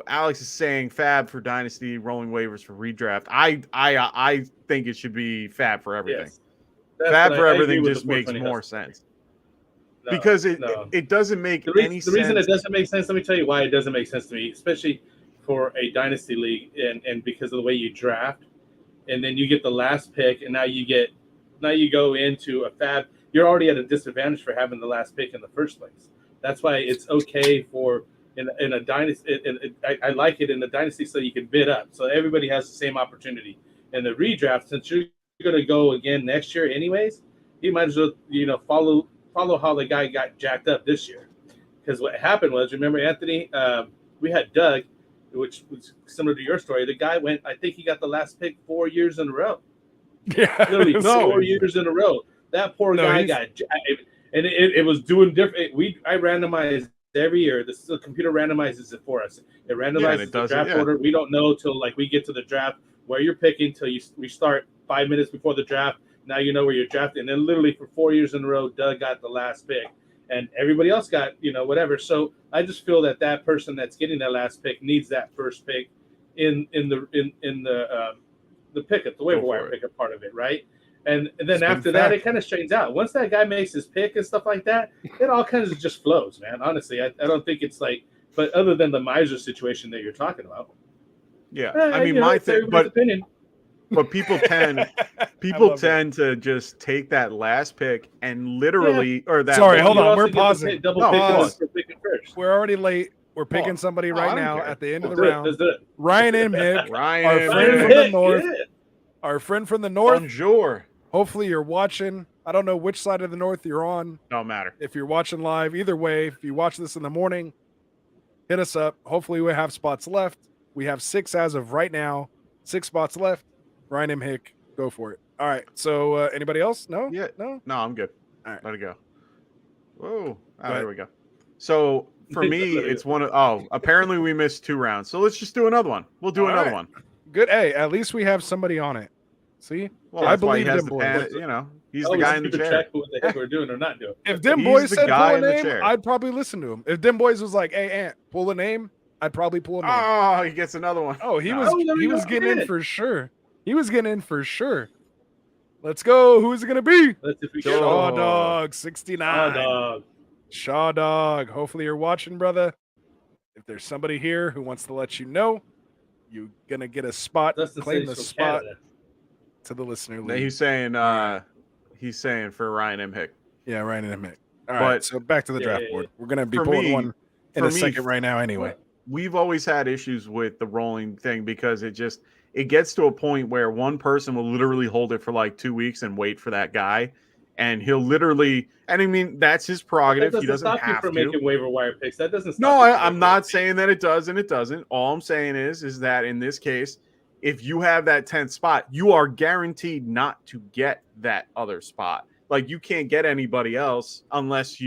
Alex is saying fab for Dynasty, rolling waivers for redraft. I think it should be fab for everything. Yes. Fab for everything just makes more sense. Because it doesn't make any sense. The reason it doesn't make sense, let me tell you why it doesn't make sense to me, especially for a Dynasty league and because of the way you draft. And then you get the last pick, and now you go into a fab. You're already at a disadvantage for having the last pick in the first place. That's why it's okay for in a dynasty. I like it in the dynasty so you can bid up, so everybody has the same opportunity. In the redraft, since you're going to go again next year anyways, you might as well follow how the guy got jacked up this year. Because what happened was, remember Anthony, we had Doug, which was similar to your story. The guy went, I think he got the last pick 4 years in a row. Yeah, literally 4 years in a row. That poor guy got, and it was doing different. I randomized every year. The computer randomizes it for us. It randomizes the draft order. We don't know till like we get to the draft where you're picking till we start 5 minutes before the draft. Now you know where you're drafting. And then literally for 4 years in a row, Doug got the last pick, and everybody else got whatever. So I just feel that person that's getting that last pick needs that first pick in the pickup, the waiver wire pickup part of it, right? And then after that, it kind of straightens out. Once that guy makes his pick and stuff like that, it all kind of just flows, man. Honestly, I don't think it's like, but other than the miser situation that you're talking about. Yeah, I mean, my thing, but people tend to just take that last pick and literally, or that. Sorry, hold on, we're pausing. Pause. We're already late. We're picking somebody right now at the end of the round. Ryan M. Hip, our friend from the north. Our friend from the north. Bonjour. Hopefully you're watching. I don't know which side of the north you're on. Don't matter. If you're watching live, either way, if you watch this in the morning, hit us up. Hopefully we have spots left. We have 6 as of right now. 6 spots left. Ryan M. Hick, go for it. All right. So anybody else? No? Yeah. No, I'm good. All right. Let it go. Whoa. There we go. So for me, it's apparently we missed 2 rounds. So let's just do another one. We'll do another one. Good. Hey, at least we have somebody on it. See? Well, I believe Dim Boy. He's the guy in the chair. Check what the heck we're doing or not doing. If Dim Boys said pull a name, I'd probably listen to him. If Dim Boys was like, "Hey, Ant, pull a name," I'd probably pull a name. Oh, he gets another one. Oh, he was getting in for sure. He was getting in for sure. Let's go. Who's it gonna be? Shaw Dog 69. Shaw Dog. Hopefully you're watching, brother. If there's somebody here who wants to let you know, you're gonna get a spot. Claim the spot to the listener league. He's saying for Ryan M. Hick. Yeah, Ryan M. Hick. All right, so back to the draft board. We're gonna be pulling one in a second right now. Anyway, we've always had issues with the rolling thing because it gets to a point where one person will literally hold it for like 2 weeks and wait for that guy, and he'll literally. And I mean, that's his prerogative. He doesn't have to. Stop you from making waiver wire picks. That doesn't. Stop No, I'm not saying that it does and it doesn't. All I'm saying is that in this case, if you have that 10th spot, you are guaranteed not to get that other spot. Like you can't get anybody else unless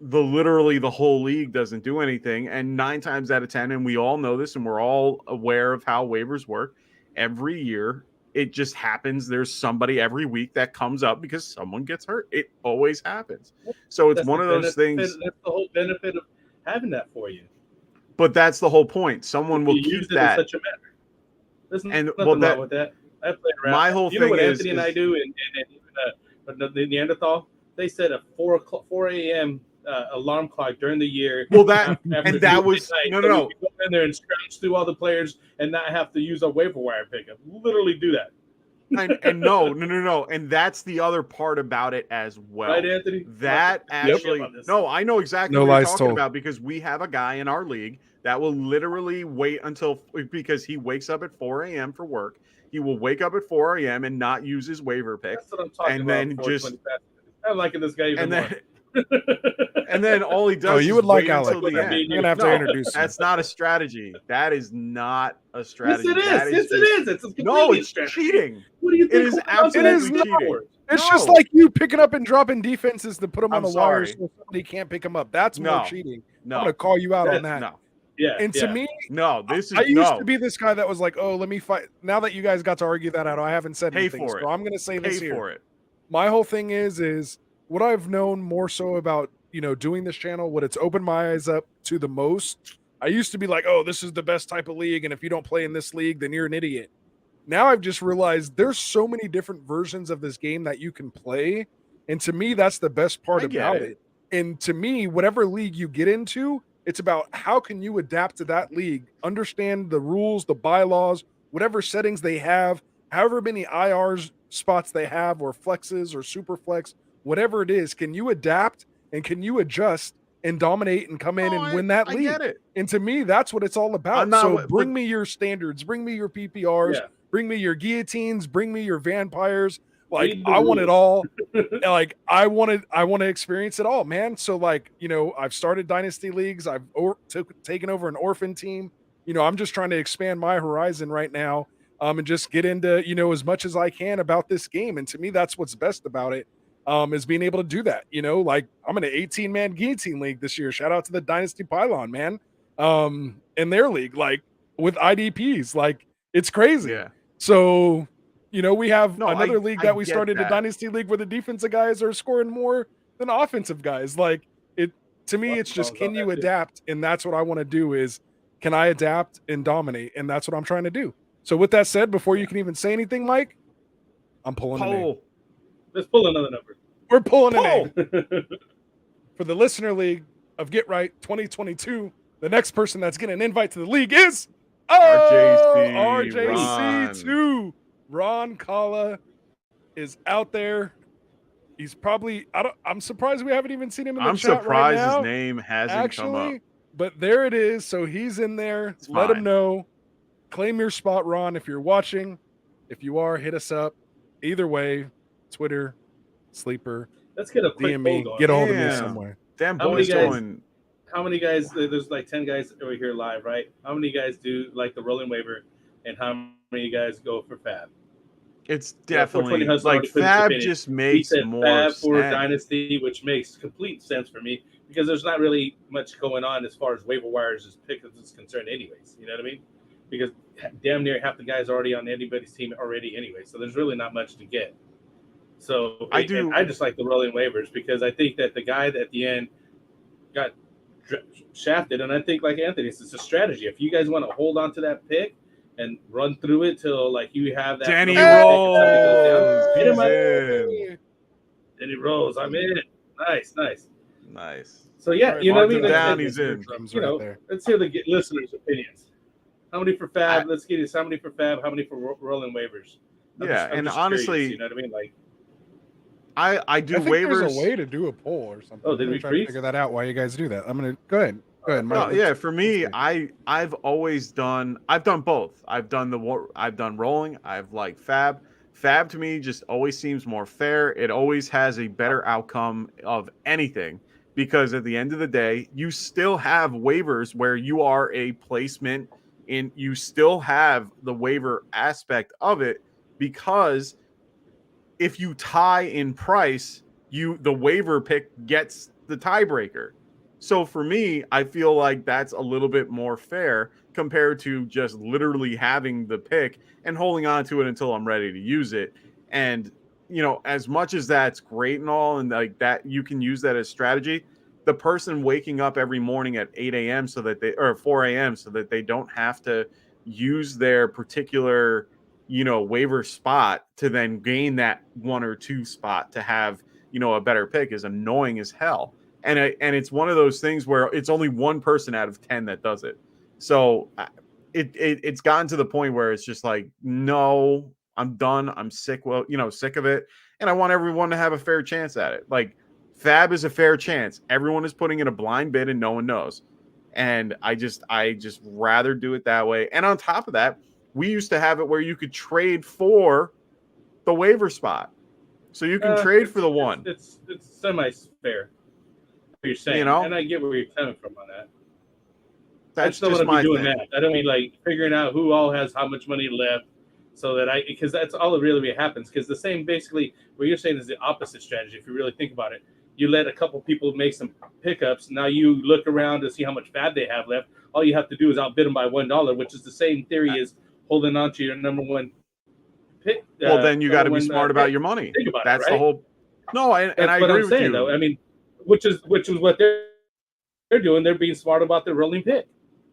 literally the whole league doesn't do anything. And 9 times out of 10, and we all know this, and we're all aware of how waivers work. Every year, it just happens. There's somebody every week that comes up because someone gets hurt. It always happens. So it's one of those things. That's the whole benefit of having that for you. But that's the whole point. Someone will keep that. In such a manner. There's nothing wrong with that. I play around. My whole thing know what is, Anthony and I do, and the Neanderthal. They set a 4 a.m. Alarm clock during the year. Well, that was no. We go in there and scrounge through all the players and not have to use a waiver wire pickup. Literally do that. and no, and that's the other part about it as well. Right, Anthony? That actually, no, I know exactly what you're talking about because we have a guy in our league that will literally wait because he wakes up at 4 a.m. for work. He will wake up at 4 a.m. and not use his waiver pick, That's what I'm talking and about then just I'm liking this guy even more. And then all he does Oh, you is would like wait Alec. until the end. I'm gonna have to introduce you. That's not a strategy. That is not a Yes, strategy. it is. That Yes, it is. It's a no, completely it's strategy. cheating. What do you think? It is Hold on to that absolutely lead cheating. for? It's No. just like you picking up and dropping defenses to put them on I'm the wire sorry. so somebody can't pick them up. That's more No. cheating. No. I'm gonna call you out on That's- that. No. Yeah. And to yeah. me, No. This is I used no. to be this guy that was like, "Oh, let me fight." Now that you guys got to argue that out, I haven't said Pay anything, for it. so I'm gonna say this Pay here. for it. My whole thing is what I've known more so about, doing this channel, what it's opened my eyes up to the most. I used to be like, oh, this is the best type of league, and if you don't play in this league, then you're an idiot. Now I've just realized there's so many different versions of this game that you can play, and to me, that's the best part I get about it. it. And to me, whatever league you get into, it's about how can you adapt to that league, understand the rules, the bylaws, whatever settings they have, however many IRs spots they have, or flexes or super flex, whatever it is, can you adapt and can you adjust and dominate and come in and win that I league? get it. And to me, that's what it's all about. I'm not So but- bring me your standards, bring me your PPRs, Yeah. bring me your guillotines, bring me your vampires. Like Read the I want it rules. all. Like I want to experience it all, man. So like, I've started dynasty leagues. I've taken over an orphan team. I'm just trying to expand my horizon right now. And just get into, as much as I can about this game. And to me, that's what's best about it. Is being able to do that. Like I'm in an 18-man guillotine league this year. Shout out to the Dynasty Pylon, man. In their league, like with IDPs, like it's crazy. Yeah. So, we have No, another I- league I that we get started, that. a Dynasty league where the defensive guys are scoring more than offensive guys. Like to me, Well, it's just, well, can you that too. adapt? And that's what I want to do is, can I adapt and dominate? And that's what I'm trying to do. So with that said, before you can even say anything, Mike, I'm pulling a name. Poll. Let's pull another number. We're pulling a Poll. name for the listener league of Get Right 2022. The next person that's getting an invite to the league is RJC2. Ron Kalla is out there. He's probably I'm surprised we haven't even seen him in the I'm chat surprised right now. his name hasn't come up. But there it is. So he's in there. It's Let him fine. know. Claim your spot, Ron, if you're watching. If you are, hit us up. Either way, Twitter, Sleeper, Let's get a quick DM poll me, going. get a hold of me Damn. somewhere. Damn How many boys guys- going. How many guys? There's like 10 guys over here live, right? How many guys do like the rolling waiver, and how many guys go for Fab? It's Yeah, definitely 420 Hudson like already put his Fab opinion. just He makes said more Fab for sense. Dynasty, which makes complete sense for me because there's not really much going on as far as waiver wires is concerned, anyways. You know what I mean? Because damn near half the guys are already on anybody's team already, anyway. So there's really not much to get. So I just like the rolling waivers because I think that the guy that at the end got shafted, and I think like Anthony, it's a strategy. If you guys want to hold on to that pick and run through it till like you have that Danny number pick and somebody goes down, Rose. hit him He's up. in. Danny Rose, I'm in. Nice. Nice. So yeah, All right, you know what I mark mean. him Let's, down, let's- he's in. Drums you right know, there. let's hear the listeners' opinions. How many for Fab? Let's get this. How many for Fab? How many for rolling waivers? I'm Yeah, I'm and curious, honestly, you know what I mean? Like, I do I think waivers. there's a way to do a poll or something. Oh, did I'm gonna we try to freeze? figure that out while you guys do that. I'm gonna go ahead. Go ahead. No, Mike. yeah, for me, let's I've always done. I've done both. I've done rolling. I've like Fab. Fab to me just always seems more fair. It always has a better outcome of anything because at the end of the day, you still have waivers where you are a placement in. You still have the waiver aspect of it because if you tie in price, the waiver pick gets the tiebreaker. So for me, I feel like that's a little bit more fair compared to just literally having the pick and holding on to it until I'm ready to use it. And as much as that's great and all, and like that you can use that as strategy, the person waking up every morning at 8 a.m. or 4 a.m. so that they don't have to use their particular waiver spot to then gain that 1 or 2 spot to have a better pick is annoying as hell. And it's one of those things where it's only one person out of 10 that does it. So it's gotten to the point where it's just like, no, I'm done. I'm sick. Well, sick of it. And I want everyone to have a fair chance at it. Like Fab is a fair chance. Everyone is putting in a blind bid and no one knows. And I just rather do it that way. And on top of that, we used to have it where you could trade for the waiver spot. So you can trade for the one. It's semi-fair. What you're saying, You know? and I get where you're coming from on that. That's I just don't want to my be doing thing. that. I don't mean like figuring out who all has how much money left, so that because that's all it really happens. Because the same, basically, what you're saying is the opposite strategy. If you really think about it, you let a couple people make some pickups. Now you look around to see how much fab they have left. All you have to do is outbid them by $1, which is the same theory as holding on to your number one pick. Well, then you got to be smart about your money. Think about That's it, right? the whole. No, and I what agree I'm with saying, you. though. I mean, which is what they're doing. They're being smart about their rolling pick.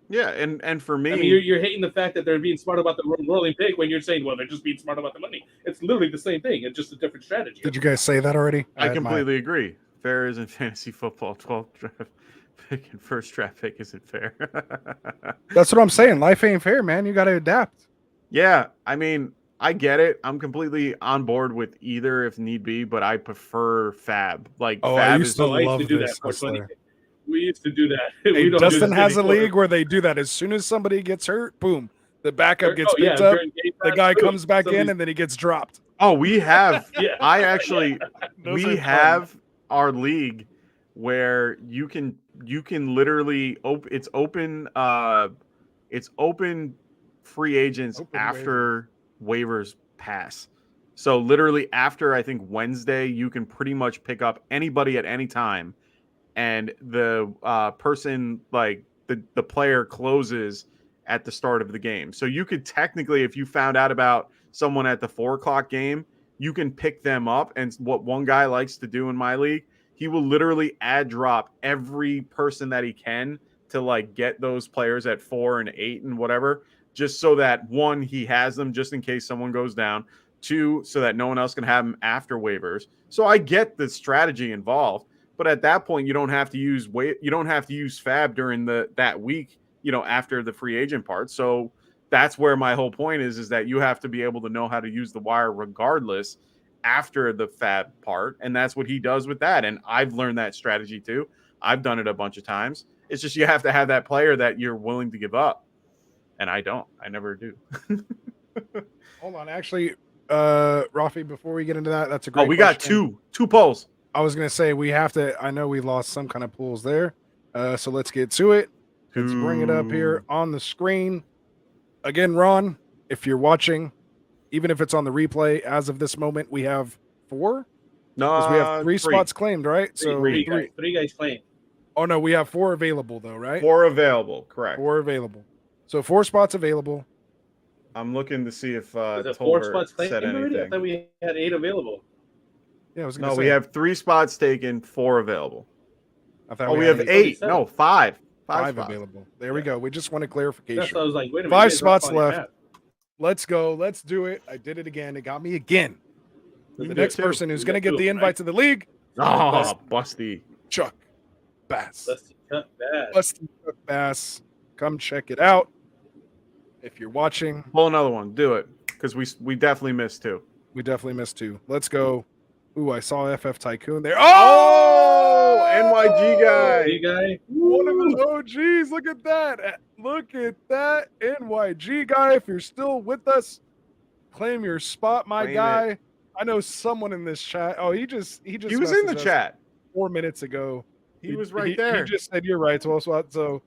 Yeah, and for me, I mean, you're hating the fact that they're being smart about the rolling pick when you're saying, well, they're just being smart about the money. It's literally the same thing. It's just a different strategy. Did you guys say that already? I completely agree. Fair isn't fantasy football. 12th draft pick and first draft pick isn't fair. That's what I'm saying. Life ain't fair, man. You got to adapt. Yeah, I mean, I get it. I'm completely on board with either if need be, but I prefer Fab. Like, Oh, Fab I used to I love used to do this. that. 420. We used to do that. Hey, We don't Justin do has a anymore. league where they do that. As soon as somebody gets hurt, boom, the backup gets yeah, picked up. during game The time, guy boom, comes back in, somebody's- and then he gets dropped. Oh, we have. Yeah. I actually, Those we are fun. have our league where you can literally it's open free agents Open after waivers pass. So literally after I think Wednesday, you can pretty much pick up anybody at any time, and the person like the player closes at the start of the game. So you could technically, if you found out about someone at the 4:00 game, you can pick them up. And what one guy likes to do in my league, he will literally add drop every person that he can to like get those players at 4 and 8 and whatever, just so that one, he has them just in case someone goes down. Two, so that no one else can have them after waivers. So I get the strategy involved, but at that point, you don't have to use Fab during that week, after the free agent part. So that's where my whole point is that you have to be able to know how to use the wire regardless after the Fab part, and that's what he does with that. And I've learned that strategy too. I've done it a bunch of times. It's just you have to have that player that you're willing to give up, and I don't. I never do. Hold on, actually, Rafi, before we get into that, that's a great. We got two polls. I was gonna say we have to. I know we lost some kind of pools there, so let's get to it. Let's bring it up here on the screen. Again, Ron, if you're watching, even if it's on the replay, as of this moment, we have 4. No, we have 3 spots claimed, right? Three guys claimed. Oh no, we have 4 available though, right? 4 available, correct. 4 available. So 4 spots available. I'm looking to see if 4 Tolbert spots claimed said already? I anything. thought we had 8 available. Yeah, I was gonna say. We have 3 spots taken, 4 available. I thought we have 8. No, 5. 5 spots. available. There we go. We just wanted clarification. That's what I was like, wait a minute. 5 spots left. Let's go. Let's do it. I did it again. It got me again. The next person who's going to get the invite to the league. Oh, Busty. Chuck Bass. Busty Chuck Bass. Come check it out. If you're watching. Pull another one. Do it. Because we definitely missed 2. We definitely missed 2. Let's go. Ooh, I saw FF Tycoon there. Oh, NYG guy. One of the OGs. Look at that. Look at that. NYG guy. If you're still with us, claim your spot, my guy. I know someone in this chat. Oh, he was in the chat 4 minutes ago. He was right there. He just said you're right, 12 spot. So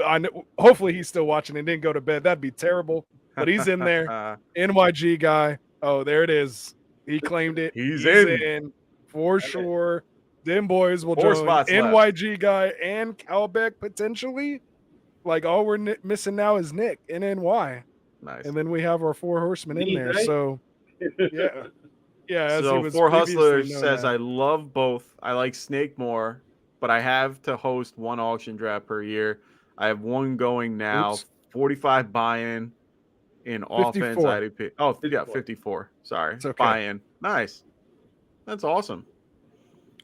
I know, hopefully he's still watching and didn't go to bed. That'd be terrible. But he's in there. NYG guy. Oh, there it is. He claimed it. He's in for sure. Them boys will 4 join. spots NYG left. guy and Calbeck potentially. Like all we're missing now is Nick and NY. Nice. And then we have our 4 horsemen in there. Right? So yeah. Yeah. So 4 Hustlers says I love both. I like Snake more, but I have to host 1 auction draft per year. I have 1 going now. Oops. 45 buy-in in offense. 54. IDP. Oh, yeah, 54. Sorry. It's okay. Buy-in. Nice. That's awesome.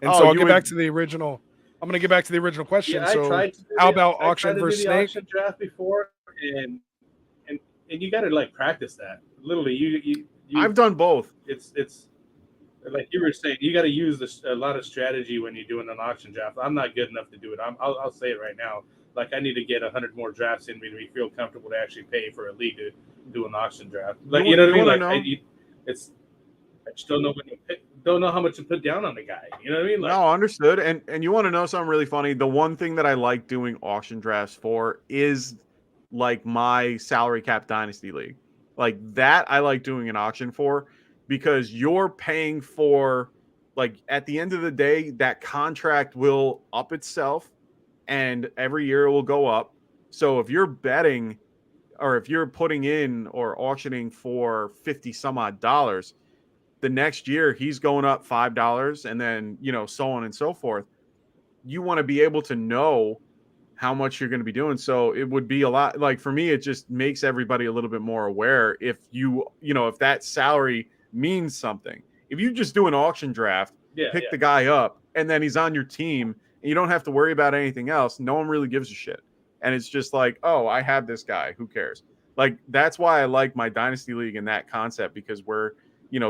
And so I'll get back to the original. I'm going to get back to the original question. Yeah, so how about auction versus Snake? Auction draft before, and you got to like practice that. Literally, you I've done both. It's like you were saying, you got to use a lot of strategy when you're doing an auction draft. I'm not good enough to do it. I'll say it right now. Like I need to get 100 more drafts in me to feel comfortable to actually pay for a league to do an auction draft. Like you know what I mean? Like I just don't know don't know how much to put down on the guy. You know what I mean? Like, No, understood. And you want to know something really funny? The one thing that I like doing auction drafts for is like my salary cap dynasty league. Like that I like doing an auction for because you're paying for, like, at the end of the day, that contract will up itself and every year it will go up. So if you're betting or if you're putting in or auctioning for 50 some odd dollars, the next year he's going up $5 and then, so on and so forth. You want to be able to know how much you're going to be doing. So it would be a lot, like, for me, it just makes everybody a little bit more aware if if that salary means something. If you just do an auction draft, pick the guy up and then he's on your team and you don't have to worry about anything else. No one really gives a shit. And it's just like, oh, I have this guy. Who cares? Like, that's why I like my dynasty league and that concept, because we're,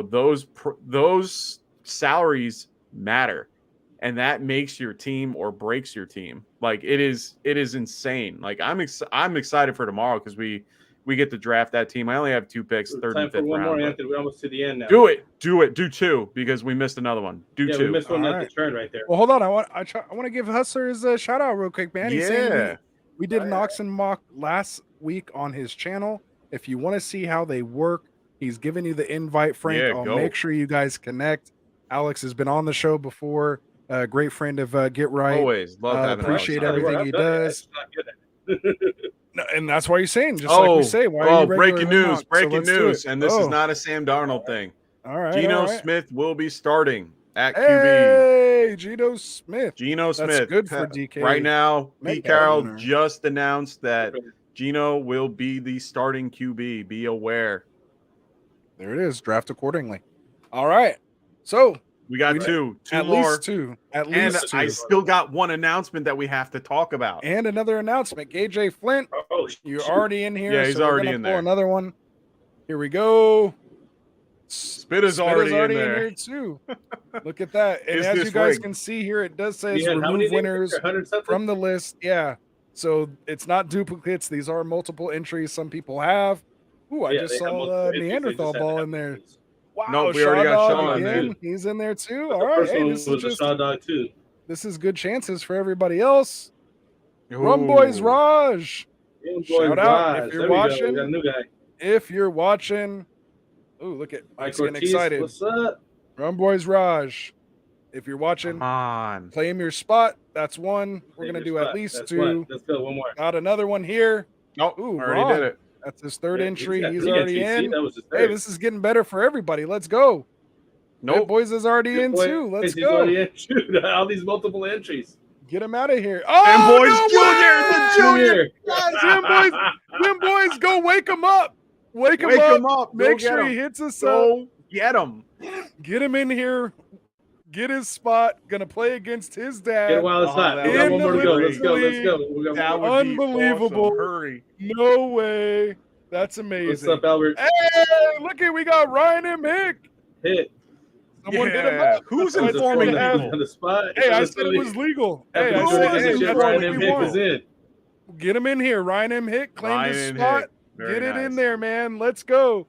those salaries matter, and that makes your team or breaks your team. Like, it is insane. Like, I'm excited for tomorrow because we get to draft that team. I only have 2 picks, third and fifth round. More, Anthony. We're almost to the end now. Do it. Do 2 because we missed another one. Do 2. We missed one at the turn right there. Well, hold on. I want to give Hustlers a shout out real quick, man. He's saying we did an auction mock last week on his channel. If you want to see how they work, he's giving you the invite, Frank. I'll make sure you guys connect. Alex has been on the show before. Great friend of Get Right. Always love having appreciate Alex. everything he does. No, and that's why you're saying, just like we say. Why are you breaking news. And this is not a Sam Darnold thing. All right. Geno Smith will be starting at QB. Hey, Geno Smith. That's good for DK. Right now, Pete Carroll just announced that Geno will be the starting QB. Be aware. There it is. Draft accordingly. All right. So we got two at more. Least two. At and least two. I still got one announcement that we have to talk about. And another announcement. AJ Flint, you're already in here. Yeah, he's already in there. Another one. Here we go. Spitta's already in there. Here too. Look at that. And as you guys can see here, it does say remove winners from the list. Yeah. So it's not duplicates. These are multiple entries some people have. Ooh, I just saw Neanderthal ball in there. Wow, nope, we already got Sean again. He's in there too. All right. Hey, this is just too. This is good chances for everybody else. Rum Boys Raj. Shout out if you're watching. Got a new guy. If you're watching. Ooh, look at Mike's getting excited. What's up? Rum Boys Raj. If you're watching, claim your spot. That's one. We're going to do at least two. Let's go. One more. Got another one here. Oh, already did it. That's his third entry. He's already in. Hey, this is getting better for everybody. Let's go. Nope. Boys is already in too. Let's go. All these multiple entries. Get him out of here. Oh, Junior. Jim boys, go wake him up. Wake him up. Make sure he hits us up. Get him. Get him in here. Get his spot. Gonna play against his dad. Get while it's hot. We got one more to go. Let's go. That would unbelievable. Be awesome. Hurry. No way. That's amazing. What's up, Albert? Hey, look at we got Ryan M. Hick. Hit. Someone hit him up. Who's informing people? On the spot. Hey, I said it was legal. Hey, I said Ryan M. Hick is in. Get him in here. Ryan M. Hick claimed his spot. Get it in there, man. Let's go.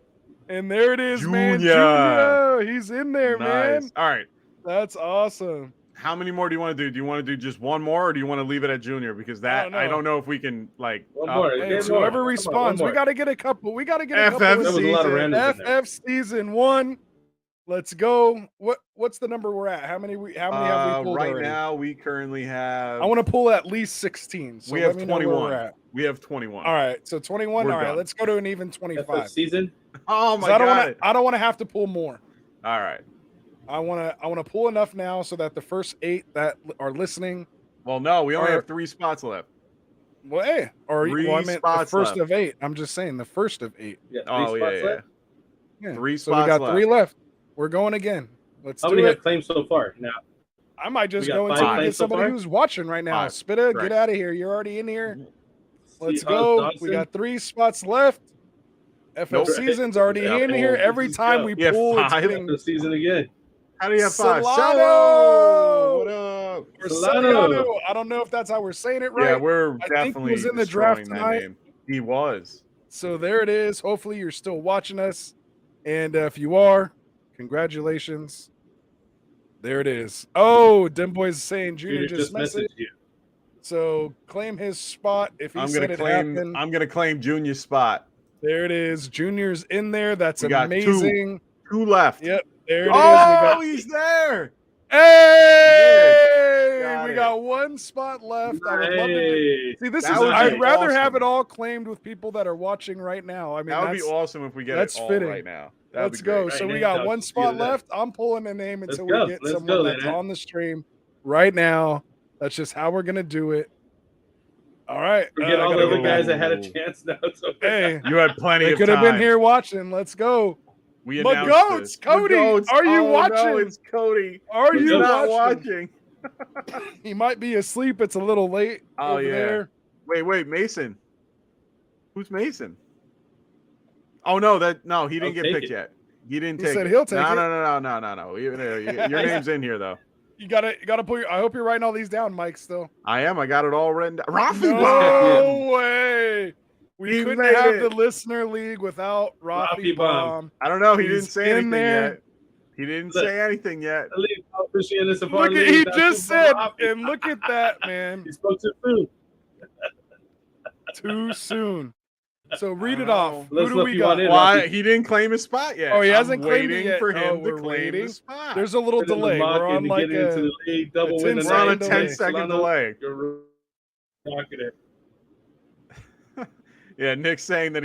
And there it is, man. Junior. He's in there, man. All right. That's awesome. How many more do you want to do? Do you want to do just one more, or do you want to leave it at Junior? Because that I don't know if we can one more. Hey, whoever responds, we got to get a couple. We got to get a couple. FF season 1. Let's go. What's the number we're at? How many have we pulled right already? now? We currently have. I want to pull at least 16. So we have 21. We have 21. All right, so 21. All right, let's go to an even 25. FF season. Oh my god! I don't want to have to pull more. All right. I want to pull enough now so that the first 8 that are listening. Well, no, we only have 3 spots left. Well, hey, or I meant the first of 8. I'm just saying the first of 8. Yeah, 3 spots so we got left. 3 left. We're going again. Let's How do many it. have claimed so far? Now I might just go and get somebody who's watching right now. Spitta, get out of here. You're already in here. Let's go. We got 3 spots left. FF season's already in here. Every time we pull, it's getting the season again. How do you have 5? Solano! What up? Solano. I don't know if that's how we're saying it right. Yeah, we're I definitely think he was in the draft tonight. He was. So there it is. Hopefully you're still watching us. And if you are, Congratulations. There it is. Oh, Dim Boy's saying Junior just messaged you. So claim his spot if he I'm said gonna it claim. happened. I'm gonna claim Junior's spot. There it is. Junior's in there. That's We got amazing. two left. Yep. There it is. Oh, he's there. Hey, we it. got one spot left. I would love to Hey. see this. That Is would be I'd rather have awesome. it all claimed with people that are watching right now. I mean, That would be that's awesome if we get that's it all fitting. right now. That'd Let's be great. go. So Right we now, got one let's spot do that. left. I'm pulling a name until Let's we go. get Let's someone go, that's man. on the stream right now. That's just how we're gonna do it. All right. Forget I all gotta the other go back. guys that had a chance now. It's okay. Hey, You had plenty they of could time. have been here watching. Let's go. We My announced goats, this. Cody, My goats. are you Oh, watching? No, it's Cody. Are He's you not watching? watching. He might be asleep. It's a little late Oh, over yeah. there. Wait, Mason. Who's Mason? Oh no, he didn't I'll get take picked it. yet. He didn't He take said it. he'll take it. No. Your name's in here though. You gotta pull your. I hope you're writing all these down, Mike. Still. I am. I got it all written down. Raffle No bomb. way. We He couldn't made have it. the listener league without Rafi Rafi Bomb. Bomb. I don't know. He He's didn't say in anything there. yet. He didn't Look. say anything yet. I leave officially in this Look apartment. at he That's just super said, happy. and look at that, man. He spoke too soon. Too soon. So read I it don't off. know. Who Let's do look we you got? on in. Why he didn't claim his spot yet? Oh, he hasn't I'm claimed it waiting yet. for Oh, him we're to claim waiting. the spot. There's a little Put in the delay. mock We're on and like get into a. the league, double 10 win the We're on a night. delay. 10-second delay. You're rocking it. Yeah, Nick's saying that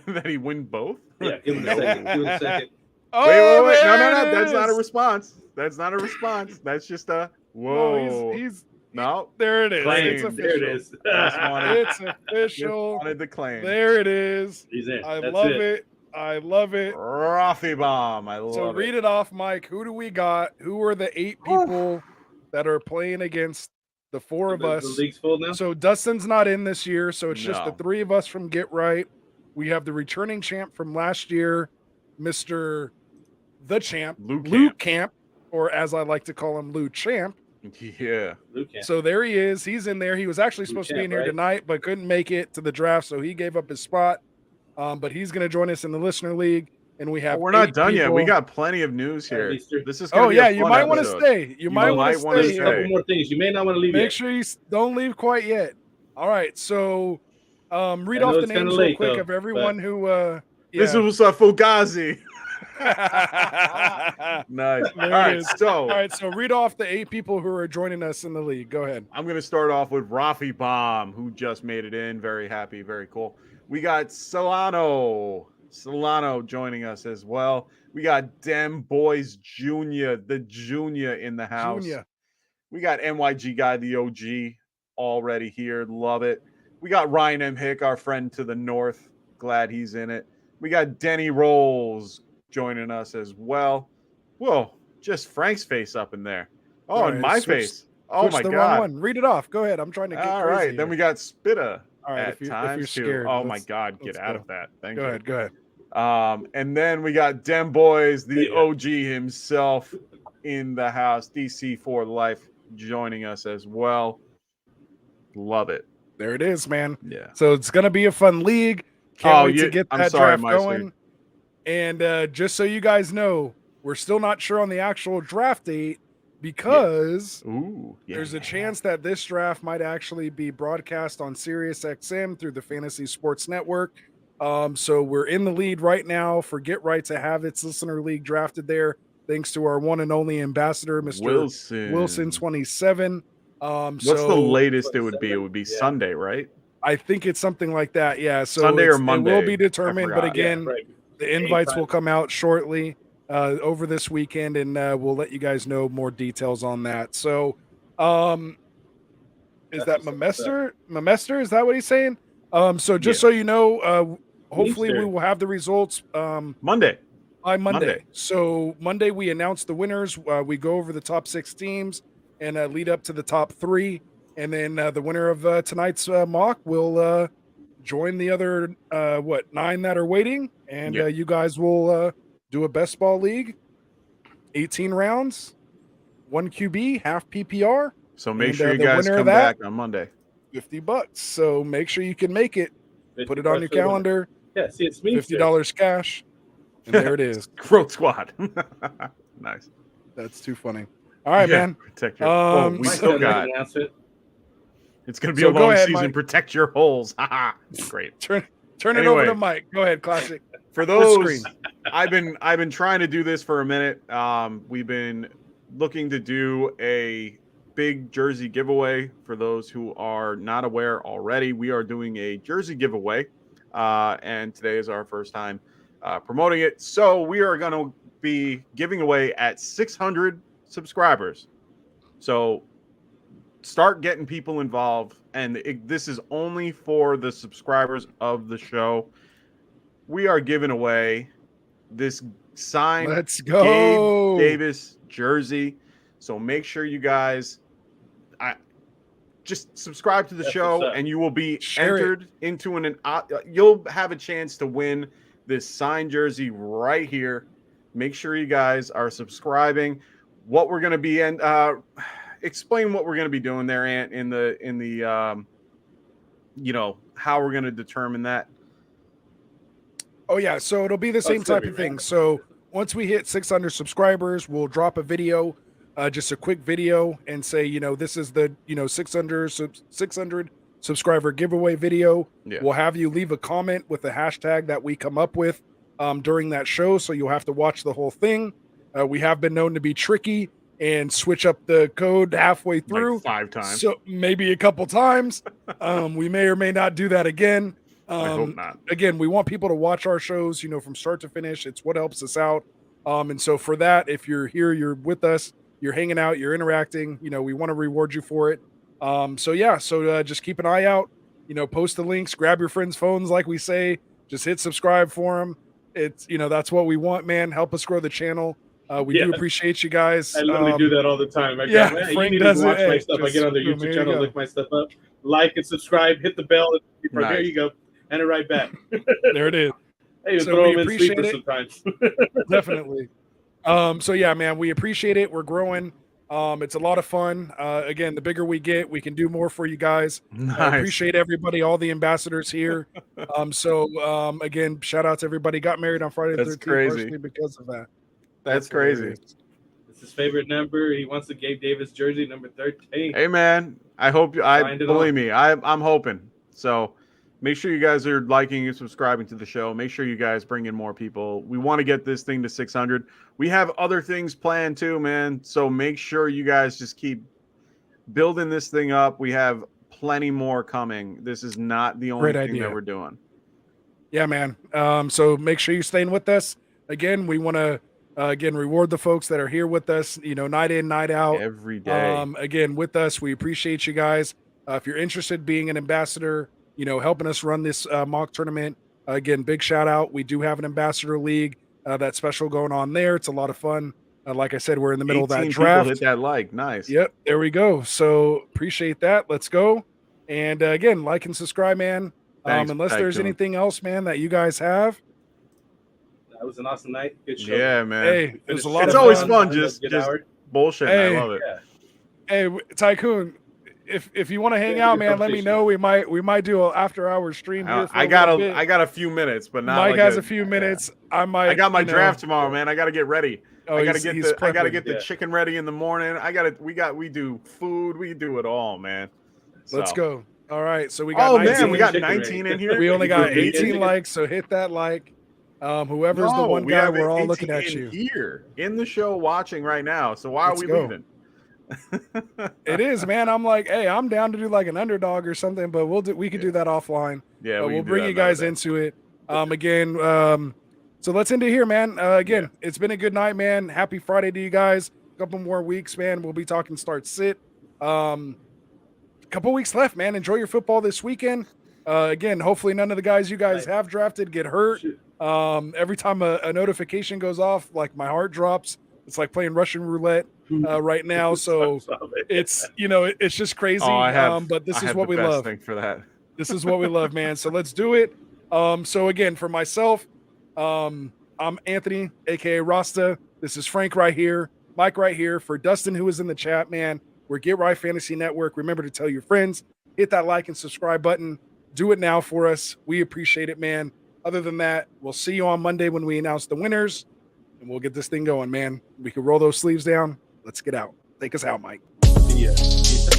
that he win both. Yeah, give him a second. Give him a second. Oh, Wait. there No. it That's not a is. response. That's not a response. That's just a No, whoa. he's No. there. It is. It's Claimed. official. There it is. Just wanted- It's official. wanted to claim. There it is. He's in. I That's love it. I love it. Raffy bomb. I love So it. read it off, Mike. Who do we got? Who are the 8 people that are playing against the 4 of us? The league's full now. So Dustin's not in this year, so it's just the No. 3 of us from Get Right. We have the returning champ from last year, Mr. The Champ, Luke Camp, or as I like to call him, Lou Champ. Yeah. Luke can't. So there he is. He's in there. He was actually supposed to be in here Champ, right? tonight, but couldn't make it to the draft, so he gave up his spot. But he's going to join us in the listener league, and we have. We're not 8 done yet. We people. got plenty of news here. Easter. This is gonna Oh be yeah, a you fun might want to episode. stay. You might want to wanna There's stay a here. couple more things. You may not want to leave Make yet. sure you don't leave quite yet. All right, so read I off know the it's kinda names real late, quick though, of everyone who. This Yeah. was Fugazi. There Nice. it All right, is. so All right, so read off the 8 people who are joining us in the league. Go ahead. I'm going to start off with Rafi Bomb, who just made it in. Very happy, very cool. We got Solano joining us as well. We got Dem Boys Jr., the Junior in the house. Junior. We got NYG Guy, the OG, already here. Love it. We got Ryan M. Hick, our friend to the north. Glad he's in it. We got Denny Rolls joining us as well. Whoa, just Frank's face up in there. Oh, All and right, my switch- face. Oh, my the wrong God. one. Read it off. Go ahead. I'm trying to get All crazy right, here. then we got Spitta All right, at if you're times scared, too. Oh, my let's- God, get let's out go. of that. Thank Go you. ahead. Go ahead. And then we got Dem Boys, the There you go. OG himself in the house, DC for life, joining us as well. Love it. There it is, man. Yeah. So it's gonna be a fun league. Can't wait to get I'm that sorry, draft Meister. going. And just so you guys know, we're still not sure on the actual draft date because Ooh, yeah. there's a chance that this draft might actually be broadcast on Sirius XM through the Fantasy Sports Network. So we're in the lead right now for Get Right to have its listener league drafted there, thanks to our one and only ambassador, Mr. Wilson 27. What's the latest it would be? It would be Yeah. Sunday, right? I think it's something like that. Yeah. So Sunday or It will Monday. be determined. I But forgot. again, Yeah, right. the invites will come out shortly over this weekend, and we'll let you guys know more details on that. So, is that Mamester? Mamester? Is that what he's saying? So just so you know, hopefully we will have the results Monday. by Monday. Monday. So Monday we announce the winners. We go over the top 6 teams and lead up to the top 3, and then the winner of tonight's mock will join the other 9 that are waiting, and Yeah. you guys will do a best ball league, 18 rounds, 1 QB, half PPR, So make And, sure you the guys winner of come that- back on Monday. $50. So make sure you can make it. Put it on your 50 bucks for the winner. calendar. Yeah, see, it's me. $50 cash. And there it is. Growth Squad. Nice. That's too funny. All right, Yeah, man. Protect your. Oh, we Mike still doesn't got. announce it. It's going to be So a go long ahead, season. Mike. Protect your holes. Haha. Great. Turn it over Anyway. to Mike. Go ahead, Classic. For Full those, screen. I've been trying to do this for a minute. We've been looking to do a big jersey giveaway. For those who are not aware already, we are doing a jersey giveaway, and today is our first time promoting it. So we are going to be giving away at 600 subscribers. So start getting people involved, and this is only for the subscribers of the show. We are giving away this signed Let's go. Gabe Davis jersey. So make sure you guys just subscribe to the show, and you will be entered into you'll have a chance to win this signed jersey right here. Make sure you guys are subscribing. What we're going to be explain what we're going to be doing there, Ant, in the how we're going to determine that. Oh yeah, so it'll be the same type of thing. So once we hit 600 subscribers, we'll drop a video, just a quick video, and say, this is the 600 subscriber giveaway video. Yeah. We'll have you leave a comment with the hashtag that we come up with during that show. So you'll have to watch the whole thing. We have been known to be tricky and switch up the code halfway through, like 5 times. So maybe a couple times. We may or may not do that again. I hope not. Again, we want people to watch our shows, from start to finish. It's what helps us out. And so for that, if you're here, you're with us, you're hanging out, you're interacting, we want to reward you for it. So just keep an eye out, post the links, grab your friends' phones, like we say, just hit subscribe for them. It's, that's what we want, man. Help us grow the channel. We do appreciate you guys. I literally do that all the time. Frank you need does to watch it. my stuff. I get on their YouTube channel, look my stuff up, like and subscribe, hit the bell. Nice. There you go. And it right back. There it is. Hey, so throw we them in appreciate sleepers it. sometimes. Definitely. So yeah, man, we appreciate it. We're growing. It's a lot of fun. Again, the bigger we get, we can do more for you guys. Nice. I appreciate everybody, all the ambassadors here. Again, shout out to everybody. Got married on Friday the 13th, crazy. partially because of that. That's crazy. It's his favorite number. He wants the Gabe Davis jersey, number 13. Hey man, I hope believe me, I'm hoping. So make sure you guys are liking and subscribing to the show. Make sure you guys bring in more people. We want to get this thing to 600. We have other things planned too, man. So make sure you guys just keep building this thing up. We have plenty more coming. This is not the only thing that we're doing. Yeah, man. So make sure you're staying with us. Again, we want to reward the folks that are here with us, night in, night out. Every day. Again, with us. We appreciate you guys. If you're interested in being an ambassador, helping us run this mock tournament, again, big shout out. We do have an ambassador league that's special going on there. It's a lot of fun. Like I said, we're in the middle of that draft. Hit that like. Nice. Yep. There we go. So appreciate that. Let's go. And again, like and subscribe, man. Thanks, unless there's anything else, man, that you guys have. That was an awesome night. Good show. Yeah, man. Hey, it was a lot it's of always fun. just bullshit. Hey. I love it. Yeah. Hey, Tycoon, if you want to hang out, man, let me know. We might do an after hours stream here. I got a few minutes, but not Mike has a few minutes. Yeah. I got my draft tomorrow, man. I got to get ready. Oh, I got to get the prepping. chicken ready in the morning. We do food. We do it all, man. Let's go. All right. So we got Oh 19. man, we got 19 in here. We only got 18 likes, so hit that like. Whoever's the one guy, we're all looking at you here in the show watching right now. So why are we leaving? It is, man. I'm like, hey, I'm down to do like an underdog or something, but we could do that offline. Yeah, we'll bring you guys into it. So let's end it here, man. It's been a good night, man. Happy Friday to you guys. A couple more weeks, man. We'll be talking start sit. Couple weeks left, man. Enjoy your football this weekend. Hopefully none of the guys you guys have drafted get hurt. Every time a notification goes off, like my heart drops. It's like playing Russian roulette right now. So it's it's just crazy. But this is what we love. For that. This is what we love, man. So let's do it. So again, for myself, I'm Anthony, aka Rasta. This is Frank right here, Mike right here. For Dustin, who is in the chat, man, we're Get Right Fantasy Network. Remember to tell your friends, hit that like and subscribe button. Do it now for us. We appreciate it, man. Other than that, we'll see you on Monday when we announce the winners, and we'll get this thing going, man. We can roll those sleeves down. Let's get out. Take us out, Mike. See ya. Peace out.